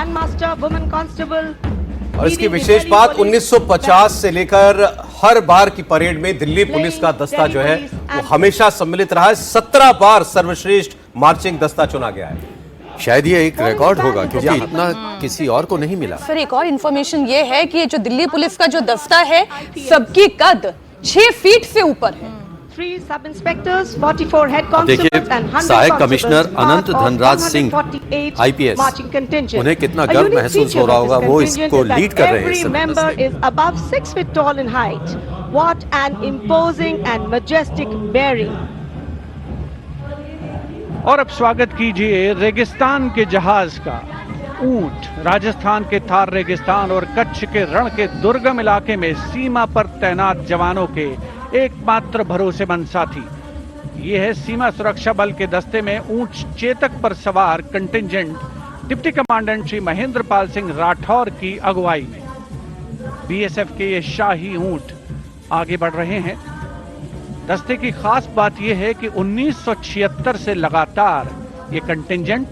और इसकी विशेष बात 1950 से लेकर हर बार की परेड में दिल्ली पुलिस का दस्ता जो है वो हमेशा सम्मिलित रहा है। 17 बार सर्वश्रेष्ठ मार्चिंग दस्ता चुना गया है। शायद ये एक रिकॉर्ड होगा क्योंकि इतना किसी और को नहीं मिला। फिर एक और इंफॉर्मेशन ये है कि जो दिल्ली पुलिस का जो दस्ता है सबकी कद 6 फीट से ऊपर है। देखिए सहायक कमिश्नर अनंत धनराज सिंह आईपीएस, उन्हें कितना गर्व महसूस हो रहा होगा, वो इसको लीड कर रहे हैं। और अब स्वागत कीजिए रेगिस्तान के जहाज का। ऊंट राजस्थान के थार रेगिस्तान और कच्छ के रण के दुर्गम इलाके में सीमा पर तैनात जवानों के एकमात्र भरोसेमंद साथी। ये है सीमा सुरक्षा बल के दस्ते में ऊंट चेतक पर सवार contingent deputy commandant Shri Mahendra Pal Singh Rathore की अगुवाई में। बीएसएफ के ये शाही ऊंट आगे बढ़ रहे हैं। दस्ते की खास बात यह है कि 1976 से लगातार ये कंटिंजेंट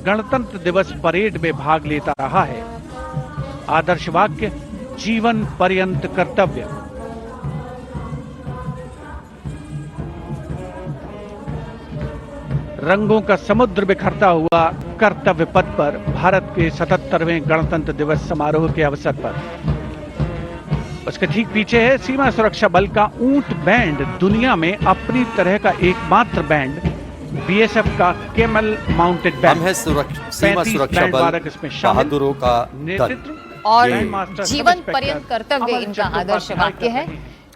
गणतंत्र दिवस परेड में भाग लेता रहा है। आदर्श वाक्य जीवन पर्यंत कर्तव्य। रंगों का समुद्र बिखरता हुआ कर्तव्य पथ पर भारत के 77वें गणतंत्र दिवस समारोह के अवसर पर। उसके ठीक पीछे है सीमा सुरक्षा बल का ऊंट बैंड, दुनिया में अपनी तरह का एकमात्र बैंड, बीएसएफ का केमल माउंटेड बैंड। हम है सीमा सुरक्षा बल, बहादुरों का नेतृत्व और जीवन पर्यंत कर्तव्य इनका आदर्श वाक्य है।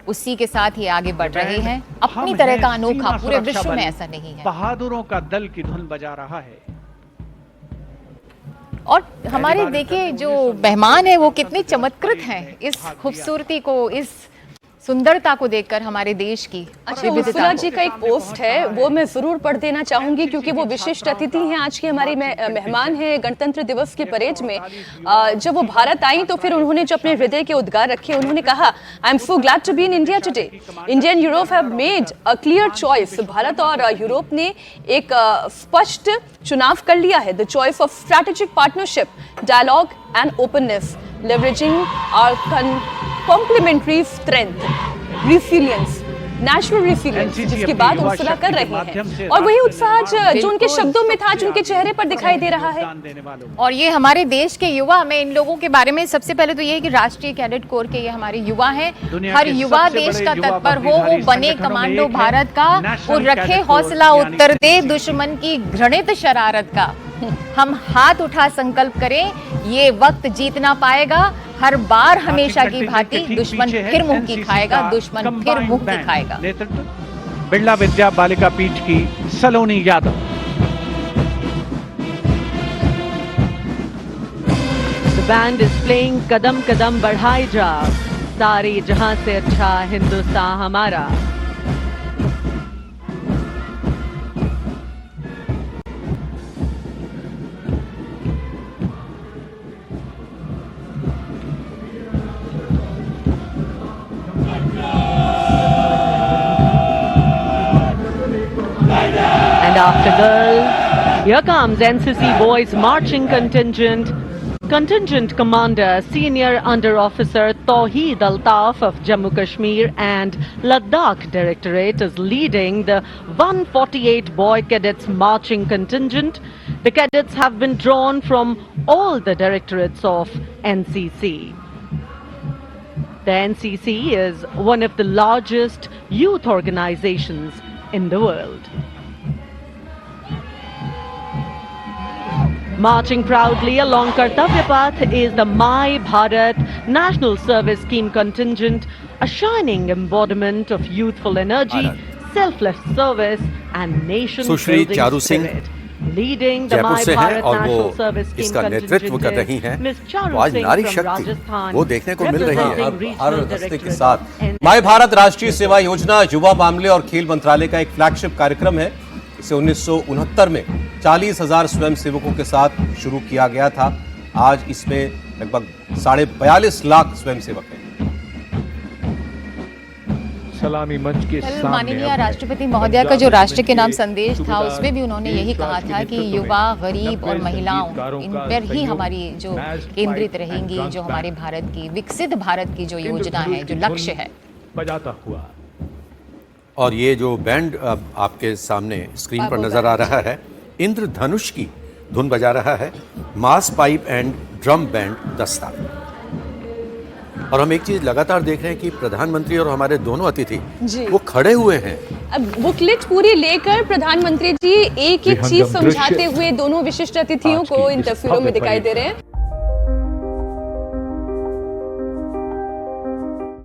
उसी के साथ ये आगे बढ़ रहे हैं, अपनी तरह का अनोखा, पूरे विश्व में ऐसा नहीं है। बहादुरों का दल की धुन बजा रहा है। और हमारे देखिए जो मेहमान है वो कितने चमत्कृत हैं इस खूबसूरती को, इस सुंदरता को देखकर हमारे देश की। अच्छा, उर्सुला जी का एक पोस्ट है वो मैं जरूर पढ़ देना चाहूंगी क्योंकि वो विशिष्ट अतिथि हैं, आज की हमारी मेहमान हैं गणतंत्र दिवस की परेड में। जब वो भारत आई तो फिर उन्होंने जो अपने हृदय के उद्गार रखे, उन्होंने कहा, I am so glad to be in India today. India and Europe have made a clear choice. भारत और यूरोप ने एक स्पष्ट चुनाव कर लिया है। The choice of strategic partnership, dialogue and openness, leveraging our complementary strength, resilience, national resilience, जिसकी बात उर्सुला कर रहे हैं। और वही उत्साह जो उनके शब्दों में था, जो उनके चेहरे पर दिखाई दे रहा है। और ये हमारे देश के युवा, मैं इन लोगों के बारे में सबसे पहले तो ये है कि राष्ट्रीय कैडेट कोर के ये हमारे युवा हैं। हर युवा देश का तत्पर हो, वो बने कमांडो भारत का, वो रखे हौसला, उत्तर दे दुश्मन की घृणित शरारत का। हम हाथ उठा संकल्प करें, ये वक्त जीतना पाएगा। हर बार हमेशा की भांति दुश्मन फिर मुंह की खाएगा, दुश्मन फिर मुंह की खाएगा। नेतृत्व बिरला विद्या बालिका पीठ की सलोनी Yadav. The band is playing कदम कदम बढ़ाए जा, सारे जहां से अच्छा हिंदुस्तान हमारा। After girls, here comes NCC boys marching contingent. Contingent commander, senior under officer Tawheed Altaf of Jammu Kashmir and Ladakh Directorate is leading the 148 boy cadets marching contingent. The cadets have been drawn from all the directorates of NCC. The NCC is one of the largest youth organizations in the world. Marching proudly along Kartavya Path is the My Bharat National Service Scheme contingent, a shining embodiment of youthful energy, selfless service and nation-building spirit. Leading the My Bharat National Service Scheme इसका नेतृत्व कर रही हैं। तो आज नारी शक्ति वो देखने को मिल रही है। हर दस्ते के साथ माय भारत राष्ट्रीय सेवा योजना युवा मामले और खेल मंत्रालय का एक फ्लैगशिप कार्यक्रम है। इसे 1969 में 40,000 स्वयंसेवकों के साथ शुरू किया गया था। आज इसमें लगभग 42.5 लाख स्वयंसेवक हैं। सलामी मंच के सामने माननीय राष्ट्रपति महोदया का जो राष्ट्र के नाम संदेश था, उसमें भी उन्होंने यही कहा था कि युवा, गरीब और महिलाओं, इन पर ही हमारी जो केंद्रित रहेंगी, जो हमारे भारत की विकसित भारत की जो योजना है, जो लक्ष्य है। बजाता हुआ और ये जो बैंड आपके सामने स्क्रीन पर नजर आ रहा है, इंद्रधनुष की धुन बजा रहा है मास पाइप एंड ड्रम बैंड दस्ता। और हम एक चीज लगातार देख रहे हैं कि प्रधानमंत्री और हमारे दोनों अतिथि वो खड़े हुए हैं। अब बुकलेट पूरी लेकर प्रधानमंत्री जी एक एक चीज समझाते हुए दोनों विशिष्ट अतिथियों को इन तस्वीरों में दिखाई दे रहे हैं।